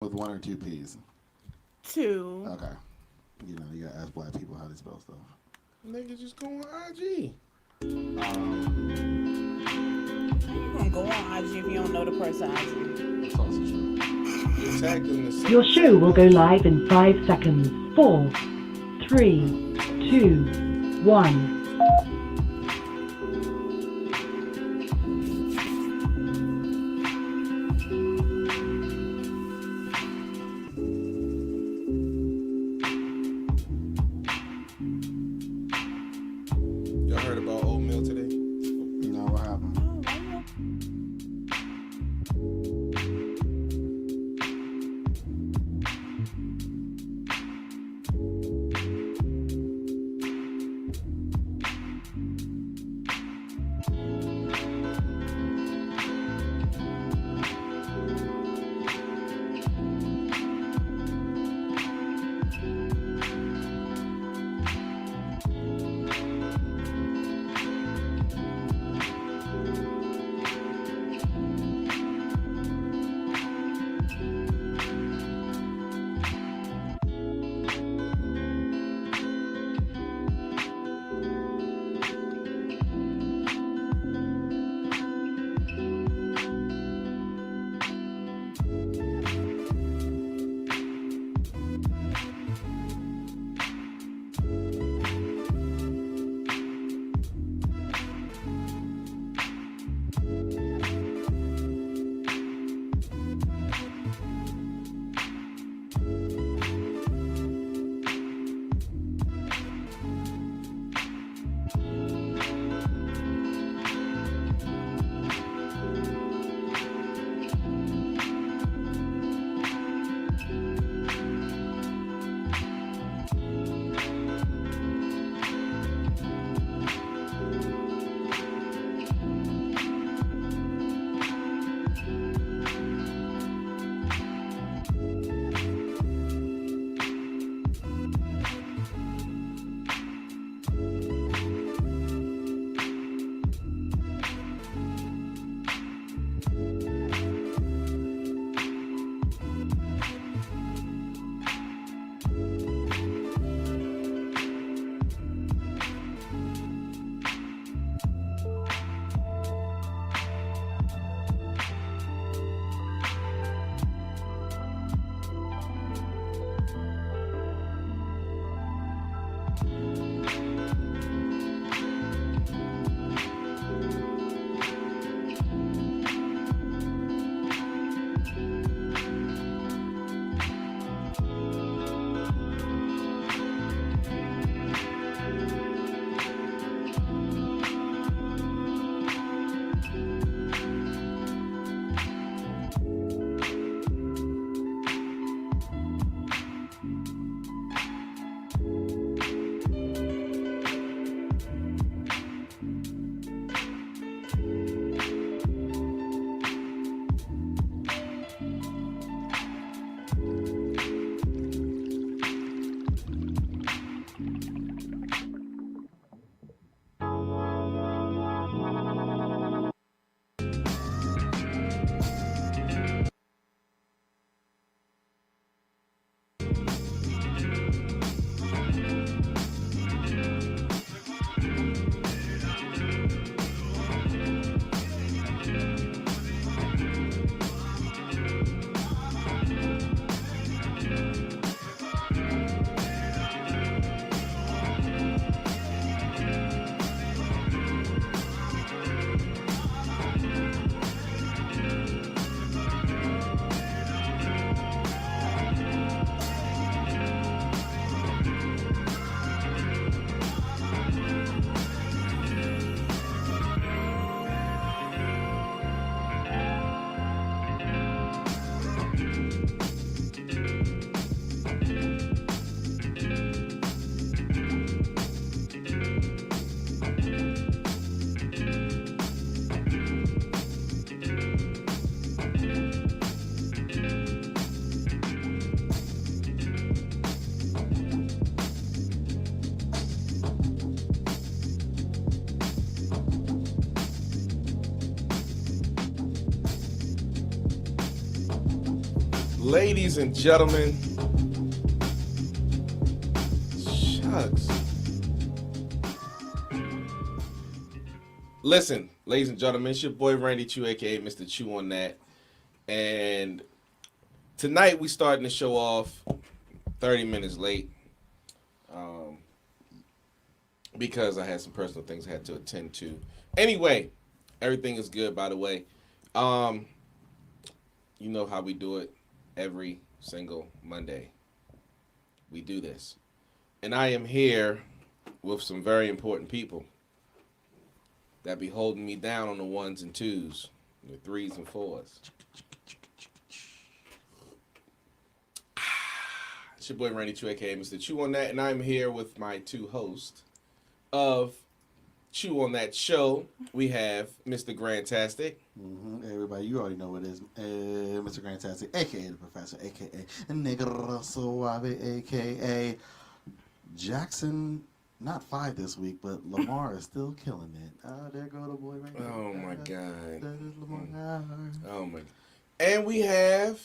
With one or two P's. Two. Okay. You gotta ask black people how they spell stuff. Nigga, just go on IG. How you gonna go on IG if you don't know the person IG? It's also true. Tag them the same. Your show will go live in 5 seconds. 4, 3, 2, 1. Y'all heard about oatmeal today? You know what happened? Ladies and gentlemen, shucks. Listen, ladies and gentlemen, it's your boy Randy Choo, aka Mr. Choo-On-That, and tonight we starting the show off 30 minutes late, because I had some personal things I had to attend to. Anyway, everything is good, by the way. You know how we do it every single Monday. We do this. And I am here with some very important people that be holding me down on the ones and twos, the threes and fours. It's your boy Randy Choo, aka Mr. Choo-On-That, and I'm here with my two hosts of Choo-On-That show. We have Mr. Grantastic. Hey, everybody, you already know what it is. Mr. Grantastic, a.k.a. the Professor, a.k.a. Negro Suave, a.k.a. Jackson. Not 5 this week, but Lamar is still killing it. There go the boy right there. Oh, my God. That is Lamar. Oh, my God. And we have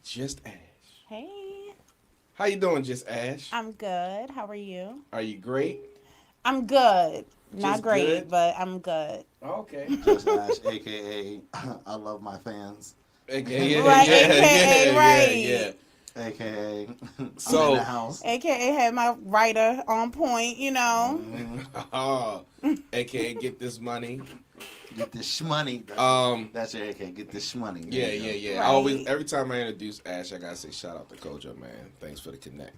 Just Ash. Hey, How you doing, Just Ash? I'm good. How are you? Are you great? I'm good. Not Just great, good? but I'm good. Okay. Just Ash, a.k.a. I love my fans, AKA, Right, AKA, right. yeah. a.k.a. I'm So- in the house. AKA had my writer on point, you know. Oh, AKA get this money. Get this shmoney. That's your a.k.a. Get this shmoney. Yeah. Right. I always, every time I introduce Ash, I gotta say shout out to Kojo, man. Thanks for the connect.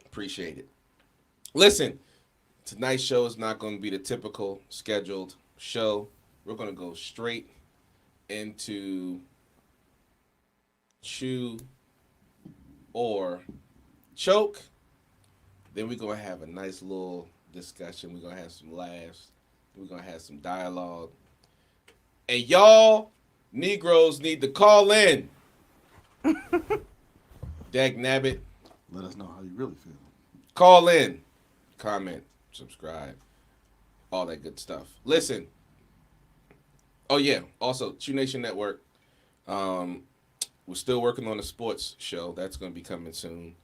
Appreciate it. Listen, tonight's show is not going to be the typical scheduled show. We're going to go straight into Chew or Choke. Then we're going to have a nice little discussion. We're going to have some laughs. We're going to have some dialogue. And y'all Negroes need to call in. Dag nabbit. Let us know how you really feel. Call in. Comment. Subscribe. All that good stuff. Listen. Oh, yeah. Also, Choo Network. We're still working on a sports show. That's going to be coming soon.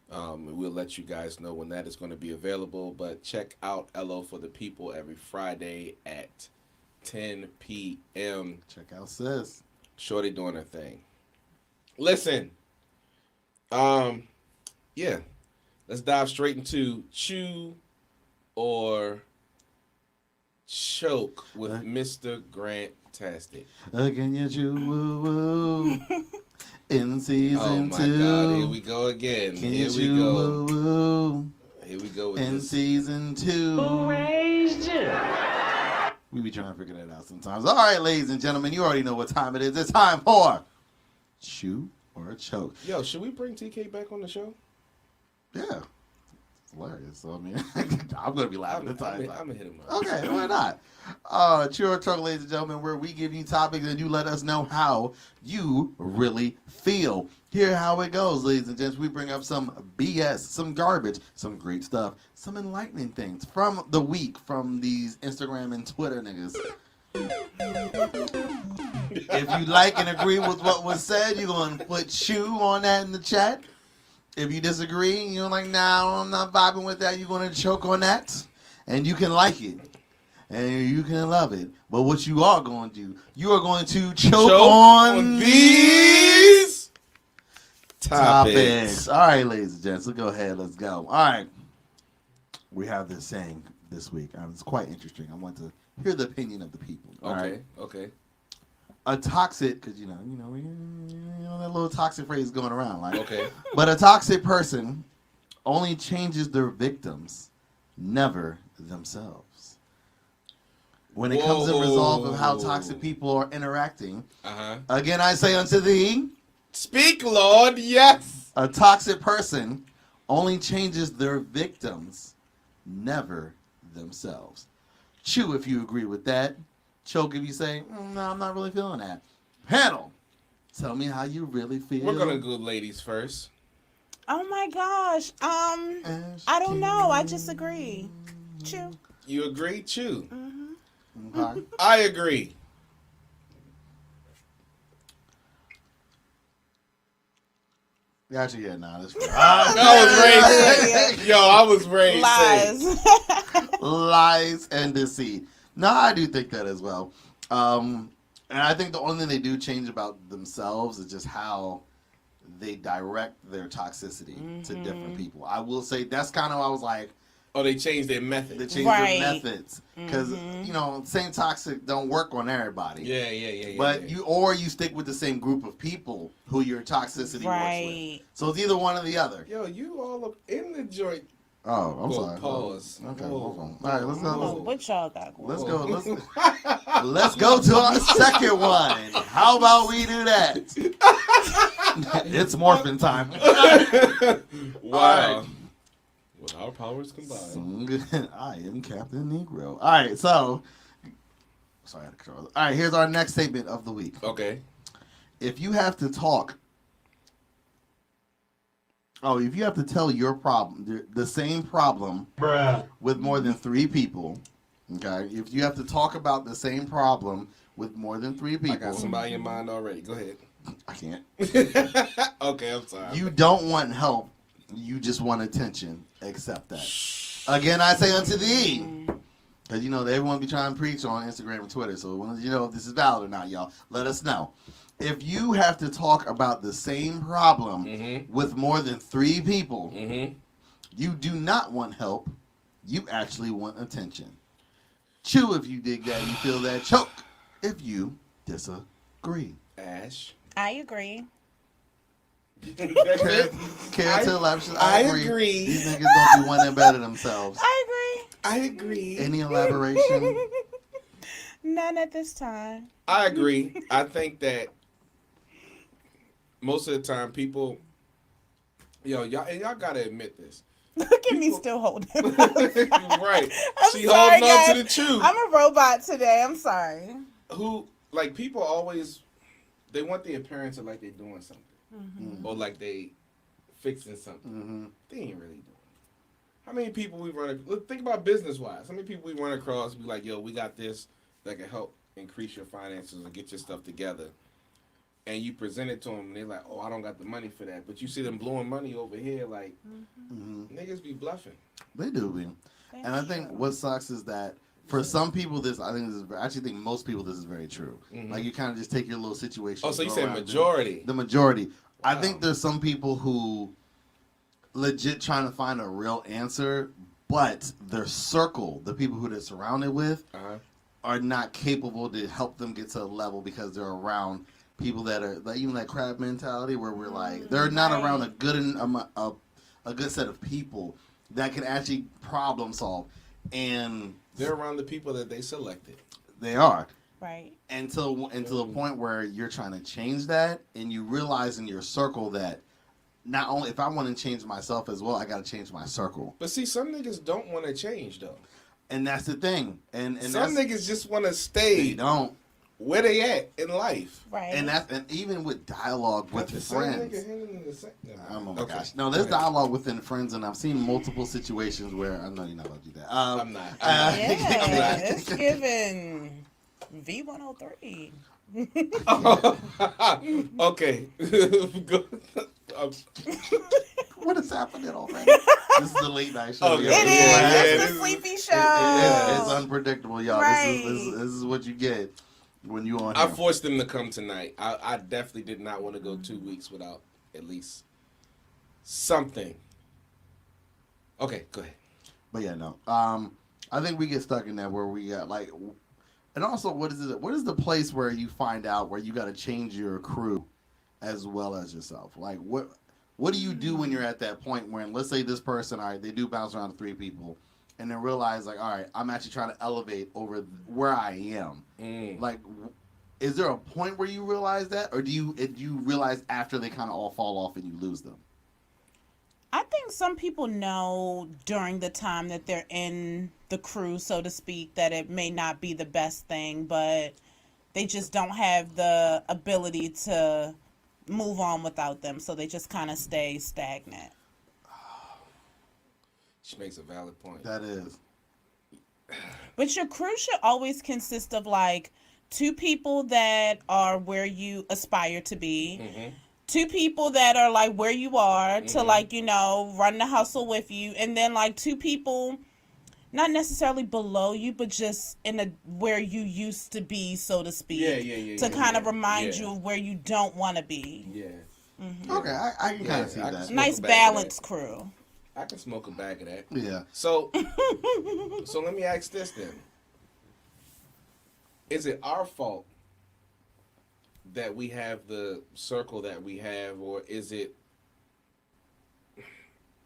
We'll let you guys know when that is going to be available. But check out Ello for the People every Friday at 10 p.m. Check out sis. Shorty doing her thing. Listen. Yeah. Let's dive straight into Chew or Choke with Mr. Grantastic. Again, you chew woo woo. In season Oh my 2. God, here we go again. Can Here you we chew go. woo woo? Here we go with In this. season 2. Who raised you? We be trying to figure that out sometimes. All right, ladies and gentlemen, you already know what time it is. It's time for Chew or Choke. Yo, should we bring TK back on the show? Yeah. It's hilarious. So, I mean, I'm going to be laughing I'm at times. gonna hit him up. Okay, why not? Chew or Choke, ladies and gentlemen, where we give you topics and you let us know how you really feel. Hear how it goes, ladies and gents. We bring up some BS, some garbage, some great stuff, some enlightening things from the week from these Instagram and Twitter niggas. If you like and agree with what was said, you're going to put Chew on that in the chat. If you disagree, you're like, nah, I'm not vibing with that, you're going to choke on that. And you can like it. And you can love it. But what you are going to do, you are going to choke on these topics. All right, ladies and gents, let's go ahead. Let's go. All right. We have this saying this week. It's quite interesting. I want to hear the opinion of the people. All right? Okay. A toxic, because you know that little toxic phrase going around, like. Okay. But a toxic person only changes their victims, never themselves. When it comes to resolve of how toxic people are interacting, again I say unto thee, speak, Lord, yes. a toxic person only changes their victims, never themselves. Chew if you agree with that. Choke if you say, no, I'm not really feeling that. Panel, tell me how you really feel. We're gonna go ladies first. Oh my gosh. I don't know. I just agree. Chew. You agree? Chew. Okay. I agree. Actually, yeah, nah, that's fair. I was raised. Yo, I was raised. Lies. Lies and deceit. No, I do think that as well. And I think the only thing they do change about themselves is just how they direct their toxicity to different people. I will say that's kind of I was like, Oh, they changed their method. they changed Right. their methods because you know same toxic don't work on everybody. Yeah. But you stick with the same group of people who your toxicity works Right. with. So it's either one or the other. Yo, you all up in the joint. Oh, I'm Whoa, sorry. pause. Okay, Whoa. hold on. All right, let's go. Oh, what y'all got going? Let's go. Let's go to our second one. How about we do that? It's morphin' time. Wow. With our powers combined. I am Captain Negro. All right, so sorry, I had to control it. All right, here's our next statement of the week. Okay. If you have to talk, if you have to tell your problem, the same problem, with more than 3 people, okay? If you have to talk about the same problem with more than 3 people, I got somebody in mind already. Go ahead. I can't. Okay, I'm sorry. You don't want help. You just want attention. Accept that. Again, I say unto thee. Because, you know, everyone be trying to preach on Instagram and Twitter. So, when you know if this is valid or not, y'all, let us know. If you have to talk about the same problem with more than 3 people, you do not want help. You actually want attention. Chew if you dig that. You feel that. Choke if you disagree. Ash. I agree. That's it? Care to elaborate? I agree. These niggas don't be wanting better themselves. I agree. Any elaboration? agree. None at this time. I agree. I think that most of the time people, y'all gotta admit this. Look at me still holding. Right. I'm She sorry, holding on to guys. the truth. I'm a robot today. I'm sorry. People always, they want the appearance of like they're doing something. Or like they fixing something. They ain't really doing it. How many people we run, think about business-wise. How many people we run across be like, yo, we got this that can help increase your finances or get your stuff together. And you present it to them, and they're like, oh, I don't got the money for that. But you see them blowing money over here, like, niggas be bluffing. They do be. And I think what sucks is that for some people, I actually think most people this is very true. Like you kind of just take your little situation. Oh, so you said majority. The majority. Wow. I Wow. think there's some people who legit trying to find a real answer, but their circle, the people who they're surrounded with, are not capable to help them get to a level because they're around people that are like even that crab mentality where we're like they're not around a good set of people that can actually problem solve, and they're around the people that they selected. They are. Right. Until the point where you're trying to change that, and you realize in your circle that not only if I want to change myself as well, I got to change my circle. But see, some niggas don't want to change though. And that's the thing. And some niggas just want to stay. They don't. Where they at in life. Right. And even with dialogue with friends. Oh my gosh. No, there's dialogue within friends, and I've seen multiple situations where I know you're not going to do that. I'm not. Yeah, it's given V103. Okay. What is happening already? This is the late night show. Okay. It is. It's the sleepy show. It's unpredictable, y'all. Right. This is what you get when you on I here. forced them to come tonight. I definitely did not want to go 2 weeks without at least something. Okay, go ahead. But yeah, no. I think we get stuck in that where we got like, and also what is it? What is the place where you find out where you got to change your crew as well as yourself? Like what do you do when you're at that point when, let's say this person, all right, they do bounce around to 3 people, and then realize like, all right, I'm actually trying to elevate over where I am. Like, is there a point where you realize that, or do you realize after they kind of all fall off and you lose them? I think some people know during the time that they're in the crew, so to speak, that it may not be the best thing, but they just don't have the ability to move on without them, so they just kind of stay stagnant. She makes a valid point. That is. But your crew should always consist of like 2 people that are where you aspire to be, 2 people that are like where you are to Mhm. like, you know, run the hustle with you, and then like 2 people not necessarily below you, but just in a where you used to be, so to speak, to kind of remind you of where you don't want to be. Yeah. Okay, I can kind of see I can that. smoke Nice a bag of balanced crew. I can smoke a bag of that. Yeah. So let me ask this then. Is it our fault that we have the circle that we have, or is it,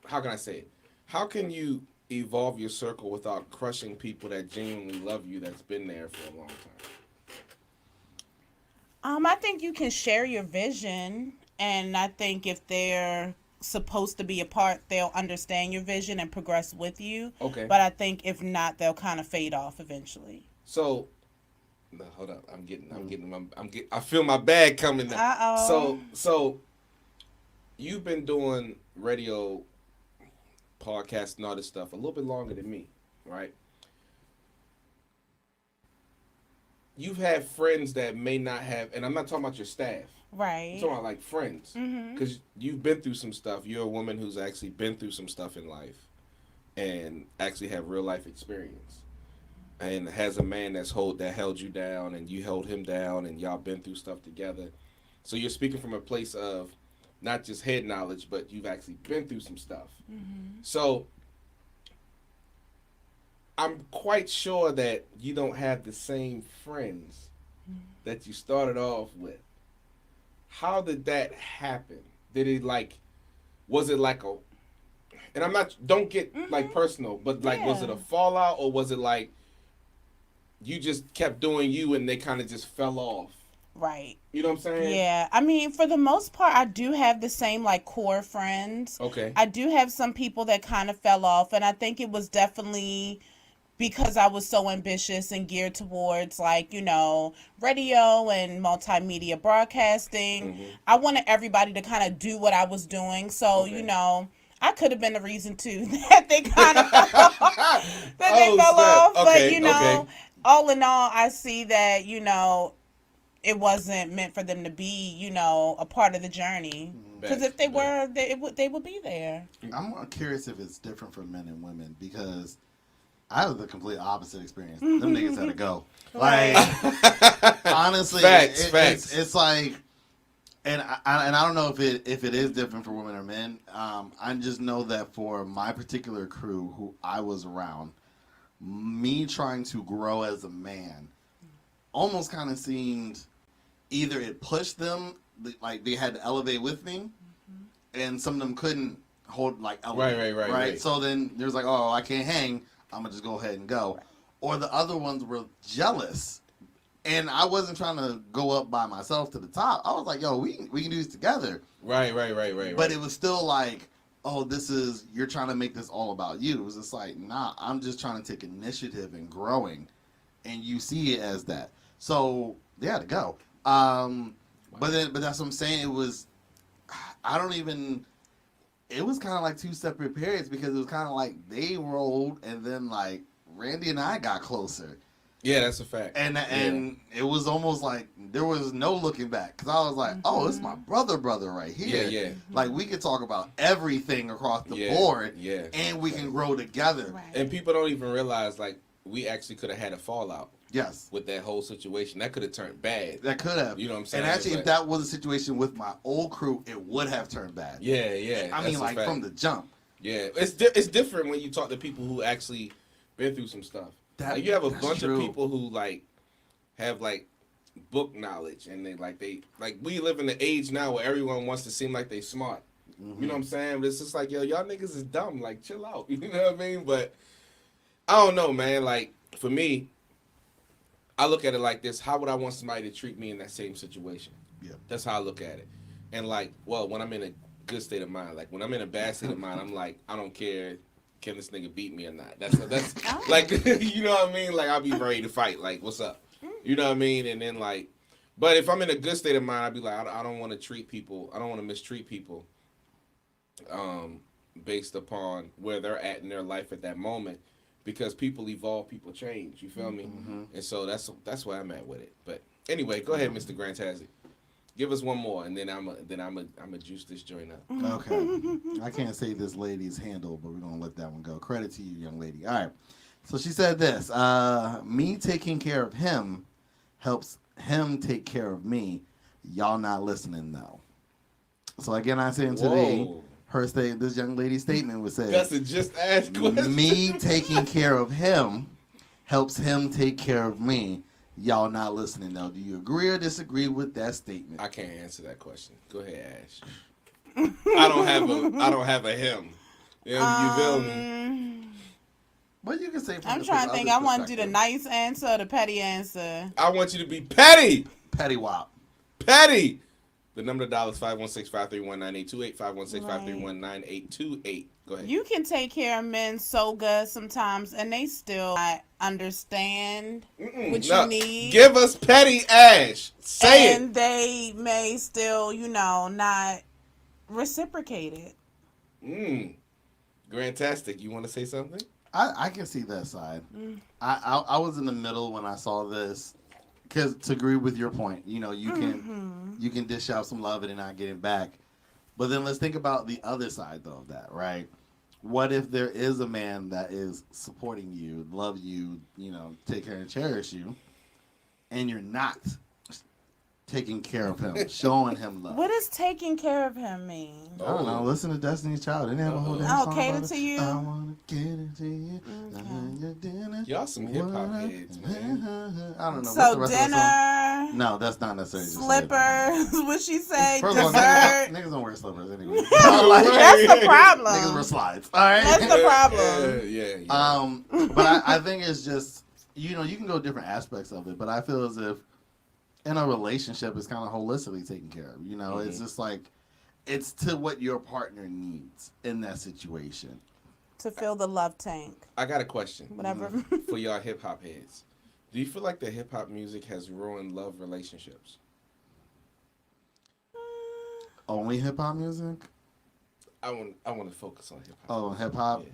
how can I say it? How can you evolve your circle without crushing people that genuinely love you, that's been there for a long time? I think you can share your vision, and I think if they're supposed to be a part, they'll understand your vision and progress with you. Okay. But I think if not, they'll kind of fade off eventually. So, no, hold up. I feel my bag coming now. Uh-oh. So you've been doing radio, podcast, and all this stuff a little bit longer than me, right? You've had friends that may not have, and I'm not talking about your staff. Right. I'm talking about like friends, Mm-hmm. because you've been through some stuff. You're a woman who's actually been through some stuff in life, and actually have real life experience, and has a man that held you down, and you held him down, and y'all been through stuff together. So you're speaking from a place of not just head knowledge, but you've actually been through some stuff. Mm-hmm. So I'm quite sure that you don't have the same friends that you started off with. How did that happen? Did it was it like a, and don't get like personal, but like, was it a fallout, or was it like you just kept doing you and they kind of just fell off? Right. You know what I'm saying? Yeah. I mean, for the most part, I do have the same like core friends. Okay. I do have some people that kind of fell off, and I think it was definitely because I was so ambitious and geared towards like, you know, radio and multimedia broadcasting. Mhm. I wanted everybody to kind of do what I was doing. So, Okay. you know, I could have been the reason too that they kind of fell off. Fell off. Okay, But, you know, okay. all in all, I see that, you know, it wasn't meant for them to be, you know, a part of the journey. Because if they were, they would be there. I'm curious if it's different for men and women, because I had the complete opposite experience. Them niggas had to go. Like, honestly, facts. It's like, and I don't know if it is different for women or men. I just know that for my particular crew who I was around, me trying to grow as a man almost kind of seemed either it pushed them, like they had to elevate with me, and some of them couldn't hold like elevate. Right. So then there's like, oh, I can't hang. I'm gonna just go ahead and go. Right. Or the other ones were jealous, and I wasn't trying to go up by myself to the top. I was like, yo, we can do this together. Right. But it was still like, oh, you're trying to make this all about you. It was just like, nah, I'm just trying to take initiative and growing, and you see it as that. So they had to go. But that's what I'm saying. It was, it was kind of like 2 separate periods, because it was kind of like they rolled, and then like Randy and I got closer. Yeah, that's a fact. And it was almost like there was no looking back, because I was like, oh, it's my brother right here. Yeah. Like, we could talk about everything across the board, and we can grow together. Right. And people don't even realize, like, we actually could have had a fallout. Yes. With that whole situation. That could have turned bad. That could have. You know what I'm saying? And actually, if that was a situation with my old crew, it would have turned bad. Yeah. I mean, like, from the jump. Yeah. It's different when you talk to people who actually been through some stuff. Like, you have a bunch of people who, like, have, like, book knowledge. And we live in the age now where everyone wants to seem like they smart. Mm-hmm. You know what I'm saying? But it's just like, yo, y'all niggas is dumb. Like, chill out. You know what I mean? But I don't know, man. Like, for me, I look at it like this. How would I want somebody to treat me in that same situation? Yeah. That's how I look at it. And like, well, when I'm in a good state of mind, like when I'm in a bad state of mind, I'm like, I don't care, can this nigga beat me or not? That's like, you know what I mean? Like, I'll be ready to fight. Like, what's up? You know what I mean? And then like, but if I'm in a good state of mind, I'd be like, I don't want to treat people. I don't want to mistreat people based upon where they're at in their life at that moment. Because people evolve, people change. You feel me? Mm-hmm. And so that's where I'm at with it. But anyway, go ahead, Mr. Grantazzi. Give us one more, and then I'm a juice this joint up. Okay. I can't say this lady's handle, but we're going to let that one go. Credit to you, young lady. All right. So she said this. Me taking care of him helps him take care of me. Y'all not listening, though. So again, I said today, this young lady's statement was said. That's a just ask question. Me taking care of him helps him take care of me. Y'all not listening though. Do you agree or disagree with that statement? I can't answer that question. Go ahead, Ash. I don't have a him. You feel me? But you can say. I'm trying to think. I want you the nice answer or the petty answer. I want you to be petty. Petty wop. Petty. The number to dial is 516-531-9828. 516-531-9828. Go ahead. You can take care of men so good sometimes, and they still not understand what you need. Give us petty, Ash. Say and they may still, not reciprocate it. Grantastic. You want to say something? I can see that side. I was in the middle when I saw this. Because to agree with your point, you can dish out some love and not get it back. But then let's think about the other side, though, of that, right? What if there is a man that is supporting you, love you, take care and cherish you, and you're not taking care of him, showing him love? What does taking care of him mean? I don't know. Listen to Destiny's Child. They didn't have a whole damn song cater about to it. you. I want to get into you. Y'all some hip hop heads, man. I don't know. So What's the rest of the song? dinner, No, that's not necessarily slippers. What she say? First of all, Dessert. niggas don't wear slippers anyway. That's the problem. Niggas wear slides. All right. That's the problem. Yeah. But I think it's just you can go different aspects of it. But I feel as if in a relationship, it's kind of holistically taken care of. It's just like it's to what your partner needs in that situation. To fill the love tank. I got a question. Whatever. For y'all hip hop heads. Do you feel like the hip hop music has ruined love relationships? Only hip hop music? I want to focus on hip hop. Oh, hip hop.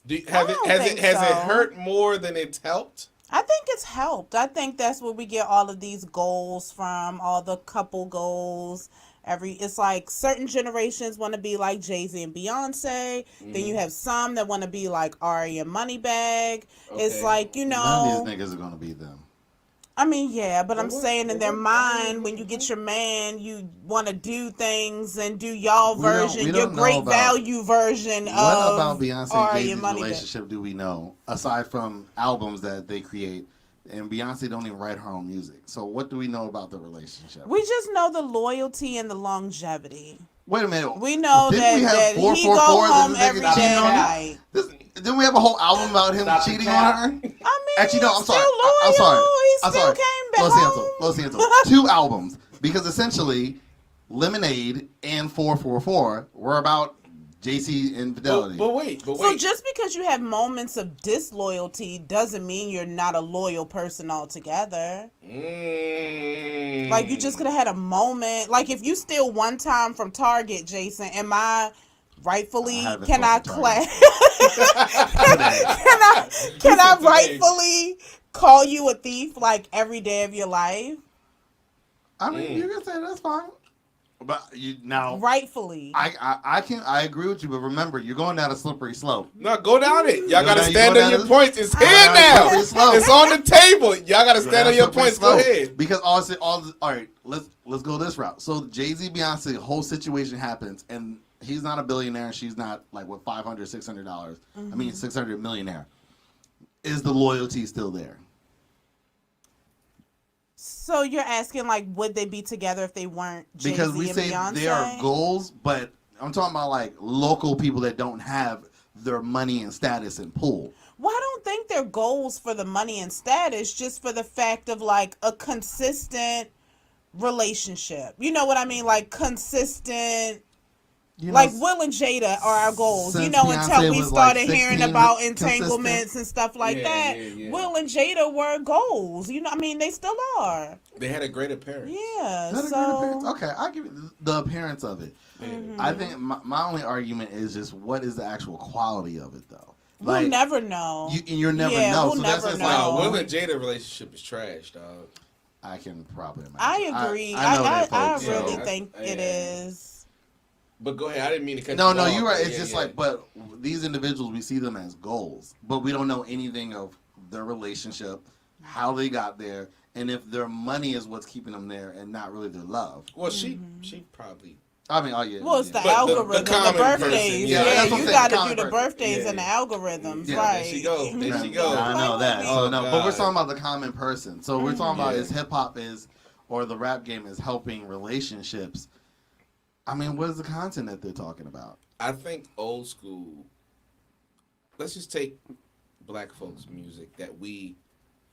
Yeah. Has it hurt more than it's helped? I think it's helped. I think that's where we get all of these goals from, all the couple goals. It's like certain generations want to be like Jay-Z and Beyonce. Then you have some that want to be like Ari and Moneybag. Okay. It's like, None of these niggas are going to be them. I mean, yeah, but I'm saying in their mind, when you get your man, you want to do things and do y'all version, your great value version of what about Beyonce Ari and and Jay-Z's Moneybag. relationship do we know, aside from albums that they create? And Beyonce don't even write her own music. So what do we know about the relationship? We just know the loyalty and the longevity. Wait a minute. We know that he go home every day night. Didn't we have a whole album about him cheating on her? I mean, actually, no. I'm sorry. I'm sorry. He still came back home. Los Santos. 2 albums, because essentially, Lemonade and 444 were about JC infidelity. But wait. So just because you have moments of disloyalty doesn't mean you're not a loyal person altogether. Like, you just could have had a moment. Like, if you steal one time from Target, Jason, am I rightfully can I rightfully call you a thief like every day of your life? I mean, you can say that's fine. But you now rightfully, I agree with you, but remember, you're going down a slippery slope. No, go down it. Y'all gotta stand on your points. It's here now. It's on the table. Y'all gotta stand on your points. Go ahead. Because all right, let's go this route. So Jay-Z, Beyonce, the whole situation happens, and he's not a billionaire, and she's not like what $500, $600. I mean, $600 millionaire. Is the loyalty still there? So you're asking, like, would they be together if they weren't Jay-Z because we and say Beyonce? They are goals, but I'm talking about like local people that don't have their money and status and pull. Well, I don't think they're goals for the money and status, just for the fact of like a consistent relationship. You know what I mean? Like consistent. Like Will and Jada are our goals, until we started hearing about entanglements and stuff like that. Yeah. Will and Jada were goals, they still are. They had a great appearance. Yeah, okay, I'll give you the appearance of it. Mm-hmm. I think my only argument is just what is the actual quality of it, though. We'll never know. You'll never know. We'll never know. Will and Jada relationship is trash, dog. I can probably imagine. I agree. I know I that folks, really so- think it is. But go ahead. I didn't mean to cut No, you no, off. you're right. It's Yeah, just yeah. like, but these individuals, we see them as goals, but we don't know anything of their relationship, how they got there, and if their money is what's keeping them there, and not really their love. Well, she probably. I mean, oh yeah. Well, it's the yeah. But the algorithm, the, common person, birthdays. yeah. Yeah, That's what I'm you saying, got the to do common the person. birthdays Yeah. and the algorithms, Yeah, right? There she go. There she go. I know that. Oh, No, but we're God. talking about the common person. So we're talking about Yeah. is hip hop is, or the rap game is helping relationships. I mean, what is the content that they're talking about? I think old school. Let's just take black folks' music that we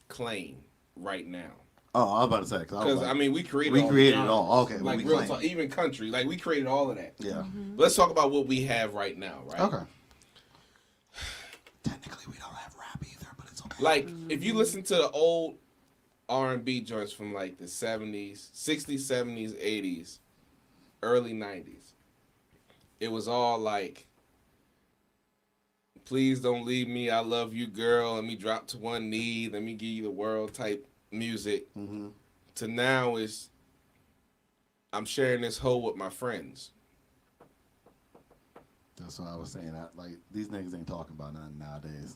claim right now. Oh, I was about to say Because I mean, we created. we all the created it genres. all. Okay, Like we real claim. talk, even country. Like we created all of that. Yeah. But let's talk about what we have right now, right? Okay. Technically, we don't have rap either, but it's okay. Like if you listen to the old R&B joints from like the 70s, 60s, 70s, 80s, early 90s, it was all like, please don't leave me, I love you, girl, let me drop to one knee, let me give you the world type music. Mm-hmm. To now is, I'm sharing this hoe with my friends. That's what I was saying. Like these niggas ain't talking about nothing nowadays.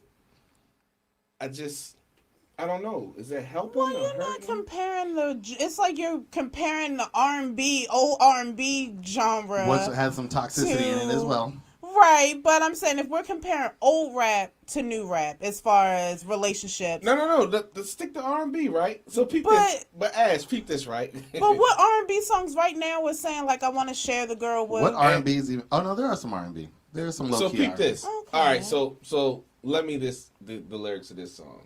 I don't know. Is that helping Well, or you're not hurting? comparing the. It's like you're comparing the R&B, old R&B genre. Which has some toxicity in it as well. Right, but I'm saying if we're comparing old rap to new rap as far as relationships. No. Let's stick to R&B, right? So peep But- this. But Ash, peep this, right? But what R&B songs right now was saying like I want to share the girl with? What R&B is even? Oh no, there are some R&B. There's some low So key peep R&B. this. Okay. All right, so let me the lyrics of this song.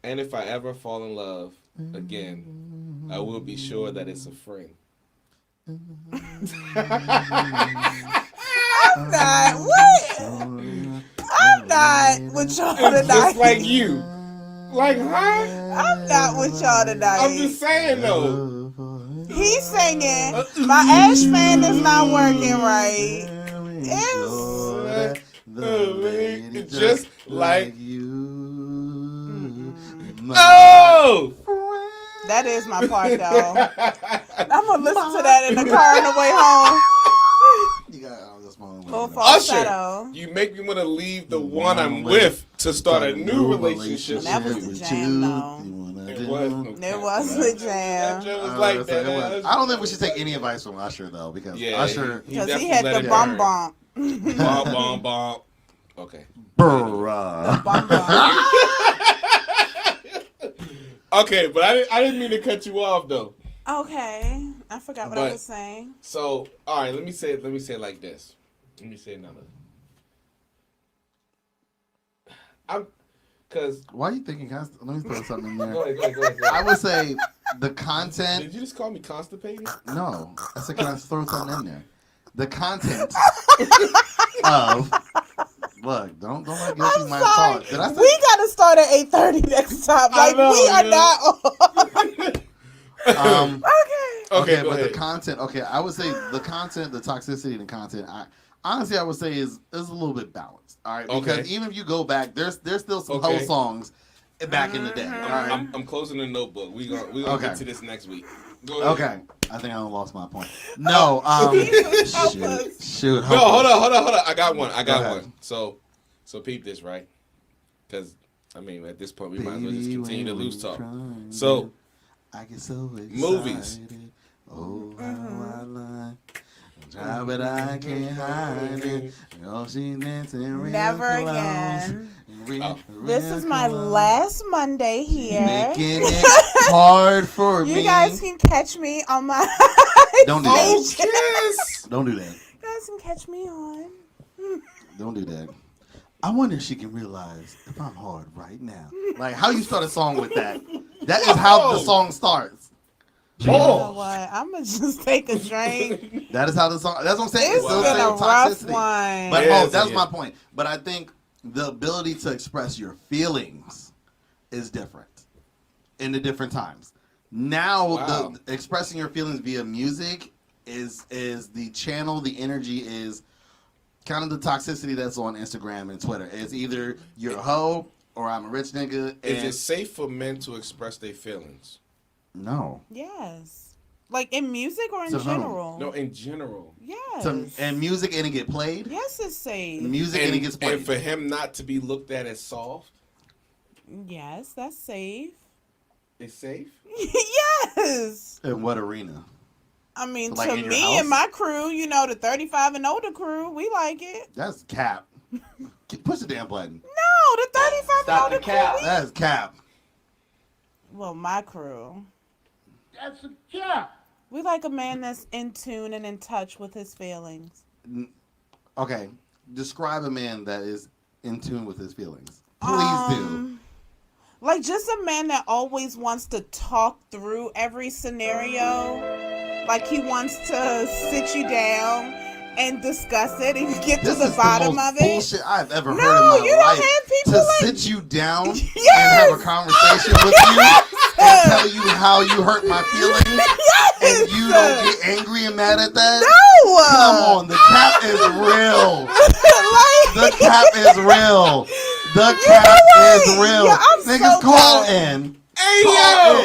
And if I ever fall in love again, I will be sure that it's a friend. I'm not. What? I'm not with y'all It's tonight. just like you. Like, huh? I'm not with y'all tonight. I'm just saying though. He's singing. My Ash fan is not working right. It's just like you. Oh! That is my part though. I'm gonna listen to that in the car on the way home. You got this one. Full Usher, falsetto. you make me want to leave the one I'm with to start a new relationship. That was with the you. jam, though. It was. There was a That jam. joke was like that. I don't think we should take any advice from Usher though, because Yeah, Usher, Because he definitely had let the it bum burn. bump. Bomb, bomb, bomb. Okay. bruh. Bum bump. Okay, but I didn't mean to cut you off though. Okay. I forgot what I But- was saying. So, all right, let me say it like this. Let me say another. Cause Why are you thinking? Let me throw something in go there. ahead, go ahead. I would say the content. Did you just call me constipated? No, I said, can I throw something in there? The content of. Look, don't let guilty I'm mind sorry. talk. Did I say? We gotta start at 8:30 next time. I Like know, we are yeah. not. Um, Okay. Okay, go but ahead. the content. Okay, I would say the content, the toxicity, and the content. Honestly, I would say is a little bit balanced. All right, because Okay. even if you go back, there's still some Okay. hoe songs back in the day. All right. I'm closing the notebook. We gonna Okay. get to this next week. Go ahead. Okay, I think I lost my point. No, shoot. No, hold on. I got one. Go ahead. one. So peep this, right? Because I mean, at this point, we might as well just continue to lose talk. So I get so excited. Movies. Oh, how I lie. Try, but I can't hide it. Oh, she dancing real Never close. again. Oh. This is my last Monday here. Making it hard for me. You guys can catch me on my. Don't do Oh, that. yes. Don't do that. You guys can catch me on. Don't do that. I wonder if she can realize if I'm hard right now. Like, how you start a song with that? That is how the song starts. You know what? I'm gonna just take a drink. That is how the song. That's what I'm saying. It's still been saying a rough toxicity. one. But Yes, that's yeah. my point. But I think the ability to express your feelings is different in the different times. Now, Wow. the expressing your feelings via music is the channel. The energy is kind of the toxicity that's on Instagram and Twitter. It's either you're a hoe or I'm a rich nigga. Is And it safe for men to express their feelings? No. Yes. Like in music or in To whom? general? No, in general. Yes. And music and it get played? Yes, it's safe. Music and it gets played. And for him not to be looked at as soft, Yes, that's safe. it's safe. Yes. In what arena? I mean, Like to in your me house? and my crew, the 35 and older crew, we like it. That's cap. Push the damn button. No, the 35 Stop and the older cap. crew. That's cap. Well, my crew. That's a cap. We like a man that's in tune and in touch with his feelings. Okay. Describe a man that is in tune with his feelings. Please do. Like just a man that always wants to talk through every scenario. Like he wants to sit you down and discuss it and get This to the is bottom the most of it. bullshit I've ever No, heard in my you don't life. have people to like- sit you down and Yes! have a conversation with you and tell you how you hurt my feelings and you don't get angry and mad at that. No! Come on, the cap is real. Like- The cap is real. The cap is real. Yeah, I'm Niggas so call done. in. Hey, Call yo!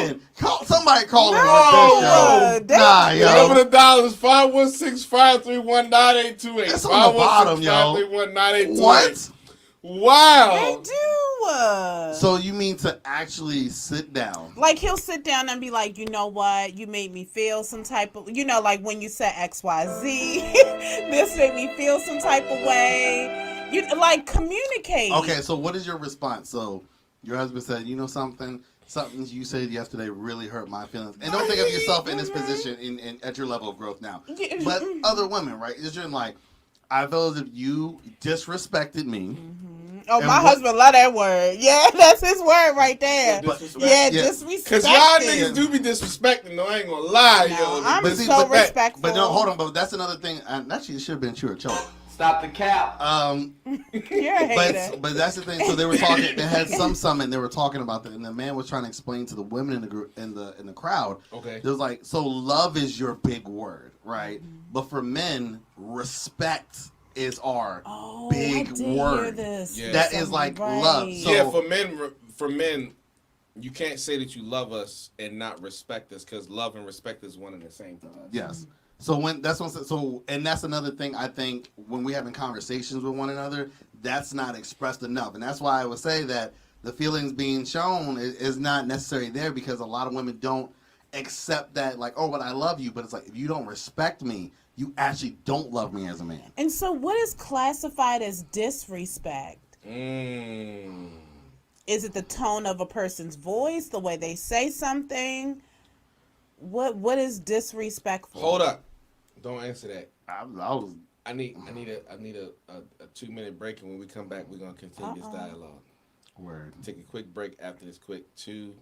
in. Somebody call in No, on this show. Nah, Number yo. the dollars 516-531-9828. It's on the bottom, yo. 516-531-9828. What? Wow. They do. So you mean to actually sit down? Like he'll sit down and be like, you know what? You made me feel some type of, like when you said XYZ, this made me feel some type of way. You like communicate. Okay, so what is your response? So your husband said, you know something you said yesterday really hurt my feelings. And don't think of yourself in this position in at your level of growth now. But other women, right? It's just like, I feel as if you disrespected me. Oh, And my what- husband love that word. Yeah, that's his word right there. Disrespect. Yeah, Yeah. disrespect. Because y'all niggas do be disrespecting, though. I ain't gonna lie, No, yo. I'm But see, so but that- respectful. But no, hold on. But that's another thing. Actually, it should have been true or choke. Stop the cap. You're a hater. But that's the thing. So they were talking. They had some summit. And they were talking about that, and the man was trying to explain to the women in the group in the crowd. Okay. It was like, so love is your big word, right? But for men, respect is our big I did word. Hear this. Yeah. That is like Right. love. So, Yeah, for men, you can't say that you love us and not respect us because love and respect is one and the same to us. yes. So when that's one. So and that's another thing I think when we're having conversations with one another, that's not expressed enough, and that's why I would say that the feelings being shown is not necessarily there because a lot of women don't accept that, like, oh, but I love you, but it's like if you don't respect me, you actually don't love me as a man. And so, what is classified as disrespect? Is it the tone of a person's voice, the way they say something? What is disrespectful? Hold up. Don't answer that. I was I need a 2-minute break, and when we come back, we're gonna continue this dialogue. word. Take a quick break after this quick 2.2.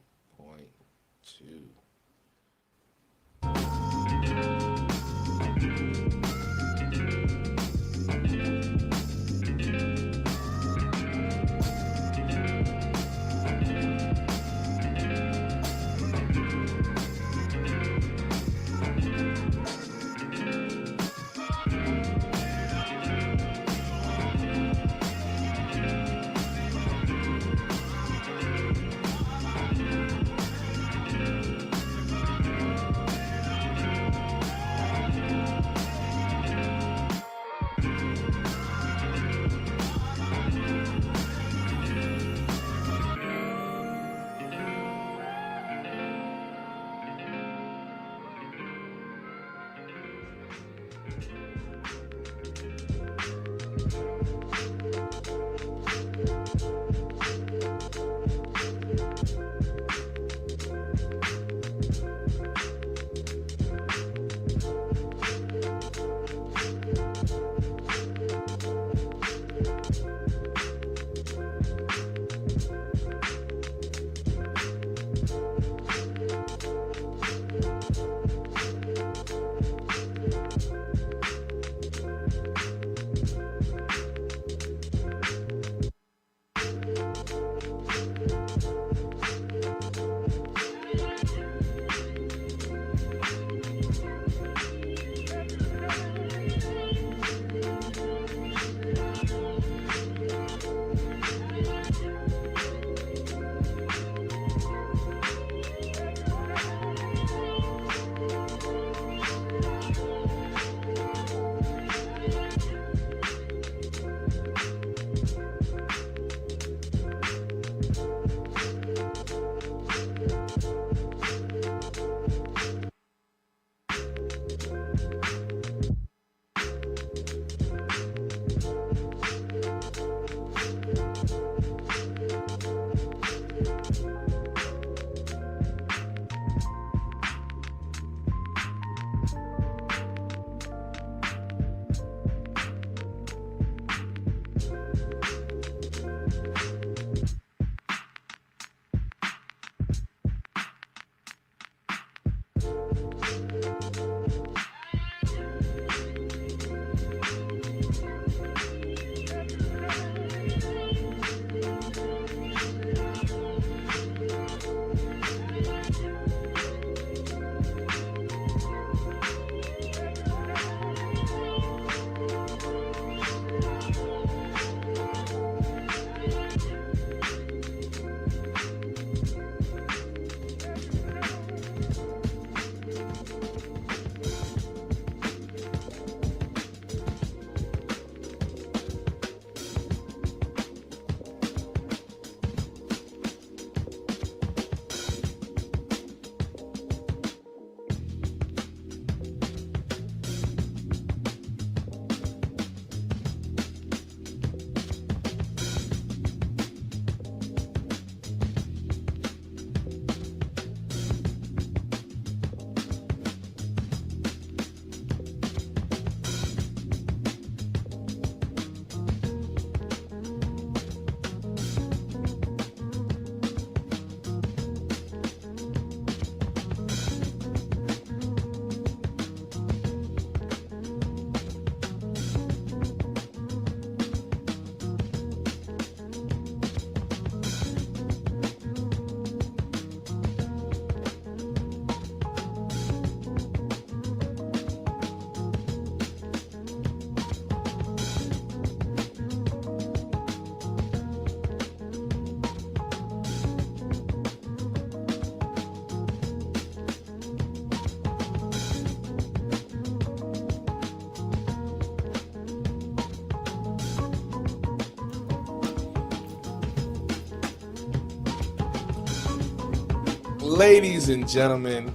Ladies and gentlemen,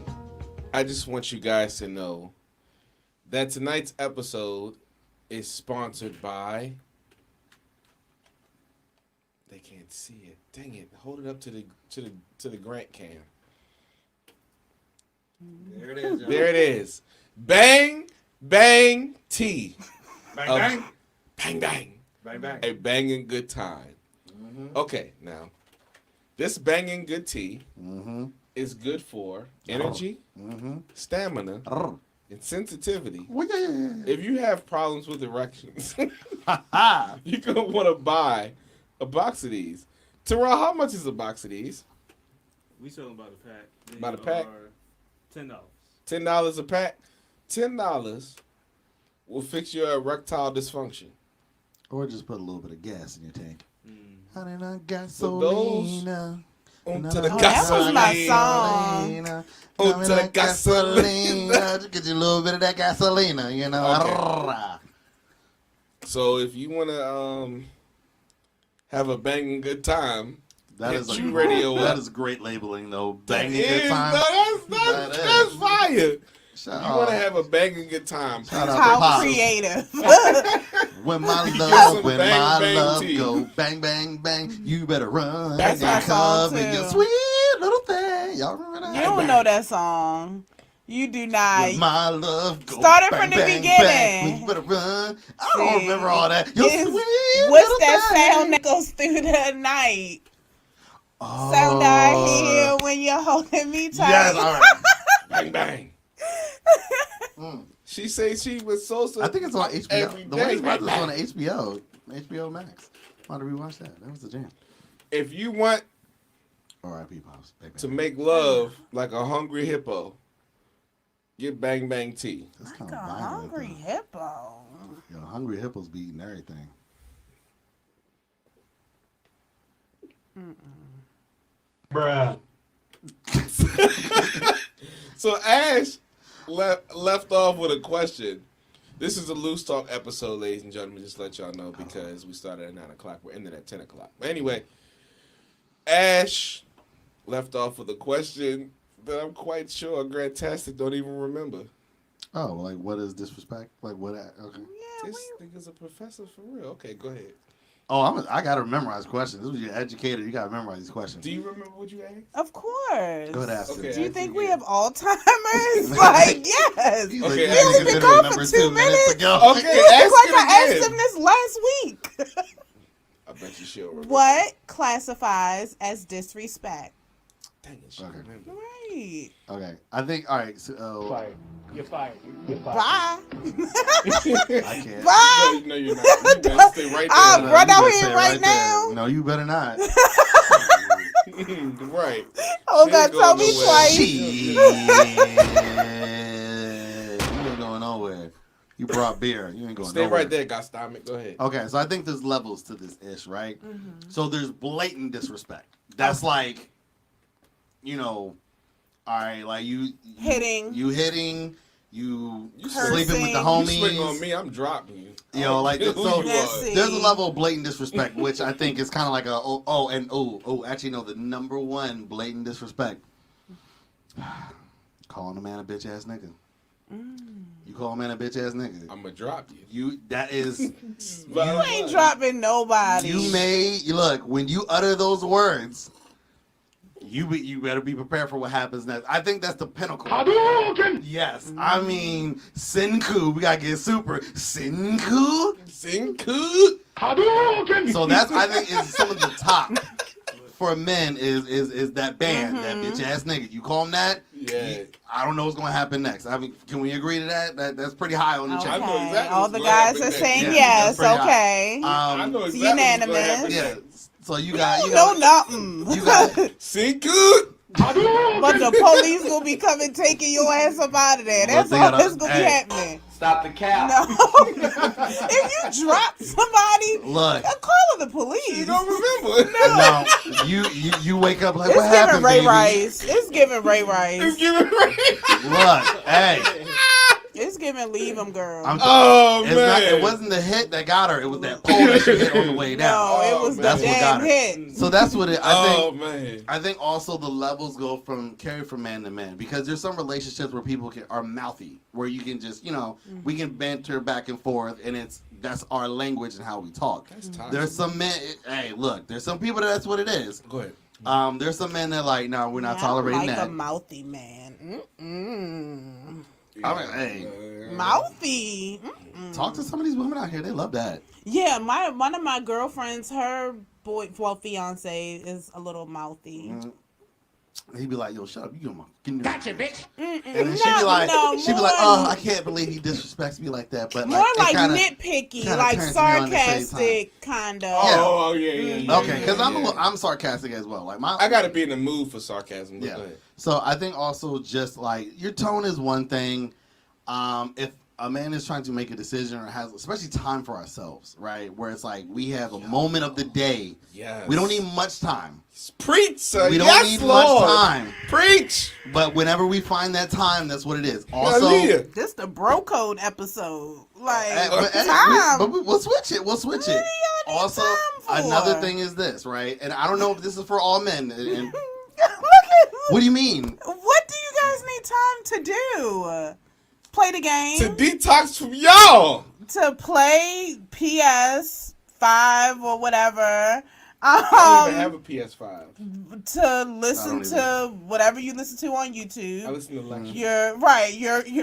I just want you guys to know that tonight's episode is sponsored by. They can't see it. Dang it! Hold it up to the Grant cam. There it is. There it is. Bang bang tea. Bang, Um, bang. Bang bang. Bang, bang. A banging good time. Okay, now this banging good tea is good for energy, stamina, and sensitivity. If you have problems with erections, you're gonna want to buy a box of these. Terrell, how much is a box of these? We sell them about a pack. They About a pack? are $10. $10 a pack. $10 will fix your erectile dysfunction. Or just put a little bit of gas in your tank. Honey, not those- gasolina. Onto the Oh, that was my gasoline. song. Onto the gasoline. Just get you a little bit of that gasolina, you know. Okay. So if you want to have a banging good time, That hit is a Choo Radio that up. is great labeling, though. That Banging good is- time. That's fire. You Shout want to out, have a banging good time. shout out to How Pops. creative. When my Get love, some when bang, my bang love tea. go bang, bang, bang, you better run. That's and my song, cover your too. sweet little thing. Y'all remember that? You don't know that song. You do not. When my love go Start it bang, from the bang, beginning. bang, you better run. I don't See, remember all that. Your It's- sweet What's little that thing. sound that goes through the night? Oh. Sound I hear when you're holding me tight. Yes, all right. Bang bang. She says she was so. I think it's on HBO. Every The day. Wayne's Brothers is on HBO. HBO Max. I want to rewatch that. That was the jam. If you want R.I.P. Pops. Bang, bang. to make love like a hungry hippo, get bang bang tea. That's Like kind a of violent. hungry hippo. Yo, hungry hippos be eating everything. Bruh. So Ash left off with a question. This is a loose talk episode, ladies and gentlemen. Just to let y'all know because we started at 9 o'clock. We're ending at 10 o'clock. But anyway, Ash left off with a question that I'm quite sure Grandtastic don't even remember. Oh, like what is disrespect? Like what? Okay. Yeah, This nigga's a professor for real. Okay, go ahead. Oh, I gotta memorize questions. This was your educator. You gotta memorize these questions. Do you remember what you asked? of course. Go ahead, ask Okay. him. Do you Ask think him we again. have Alzheimer's? Like, yes. He's Okay, like, ask "Yeah, him you again. didn't Come remember for 2 minutes. ago." Okay, It ask looks like him I again. asked him this last week. I bet you she'll remember. What classifies as disrespect? Dang it, she'll Okay. remember. Right. Okay, I think. All right. So, Fired. You're fired. You're fired. Bye. I can't. Bye. No, you're not. You better stay right I'm there. run You out better here stay right there. now. No, you better not. Right. Oh, She God, ain't told going me nowhere. twice. Shit. You ain't going nowhere. You brought beer. You ain't going Stay nowhere. right there, God stomach. Go ahead. Okay, so I think there's levels to this ish, right? Mm-hmm. So there's blatant disrespect. That's like, you know, all right, like you Hitting. you hitting, you You sleeping with the cursing. You swing on homies. me, I'm dropping you. You know, like, Who so- you Let's are. see. There's a level of blatant disrespect, which I think is kind of like actually no, the number one blatant disrespect. Calling a man a bitch ass nigga. You call a man a bitch ass nigga. I'm gonna drop you. That is You ain't dropping nobody. you look, when you utter those words, you better be prepared for what happens next. I think that's the pinnacle. Hadouken! Yes. I mean, Senku, we gotta get super. Senku? Sing cool. Hadouken! So that's, I think, is some of the top for men is that band, that bitch ass nigga. You call him that? Yeah. I don't know what's gonna happen next. I mean, can we agree to that? That's pretty high on the Okay. I chain. know exactly All what's the gonna guys happen are next. saying Yeah, yes. that's pretty high. Okay. I know exactly unanimous. what's gonna happen Yeah. next. So you got No, nothing. you got Sing good. But the police gonna be coming taking your ass up out of there. That's they all gotta- that's gonna be hey. happening. Stop the cap. No. If you drop somebody, look. I'm calling the police. You don't remember. No, you wake up like, It's what giving happened, Ray baby? Rice. It's giving Ray Rice. It's giving right. Look, hey, It's giving leave them, girl. Oh It's man, not, it wasn't the hit that got her. It was that pole that she hit on the way down. no, it Oh, was man. the That's what got damn her. hit. So that's what it. man. I think also the levels go from man to man because there's some relationships where people are mouthy, where you can just we can banter back and forth, and that's our language and how we talk. That's toxic. There's some men. Hey, look, there's some people that's what it is. Go ahead. There's some men that like, no, we're not I tolerating like that. a mouthy man. I mean, hey, Mouthy. talk to some of these women out here. They love that. Yeah, one of my girlfriends, her fiance is a little mouthy. He'd be like, yo, shut up. You get Gotcha, bitch. And then she'd be like, oh, I can't believe he disrespects me like that. But More like kinda, nitpicky, kinda like turns me on at the same sarcastic kind of. Oh, yeah. Okay, because I'm sarcastic as well. Like I gotta be in the mood for sarcasm. But yeah. go ahead. So I think also just like your tone is one thing. If a man is trying to make a decision or has, especially time for ourselves, right? Where it's like we have a moment of the day. Yes. We don't need much time. Preach, sir. We don't Yes, need Lord. much time. Preach. But whenever we find that time, that's what it is. Also, Hallelujah. This the bro code episode. Like we'll switch it. We'll switch it. Also, time for? another thing is this, right? And I don't know if this is for all men. And what do you mean? What do you guys need time to do? Play the game? To detox from y'all. To play PS5 or whatever. I don't even have a PS5. To listen to whatever you listen to on YouTube. I listen to lectures. Your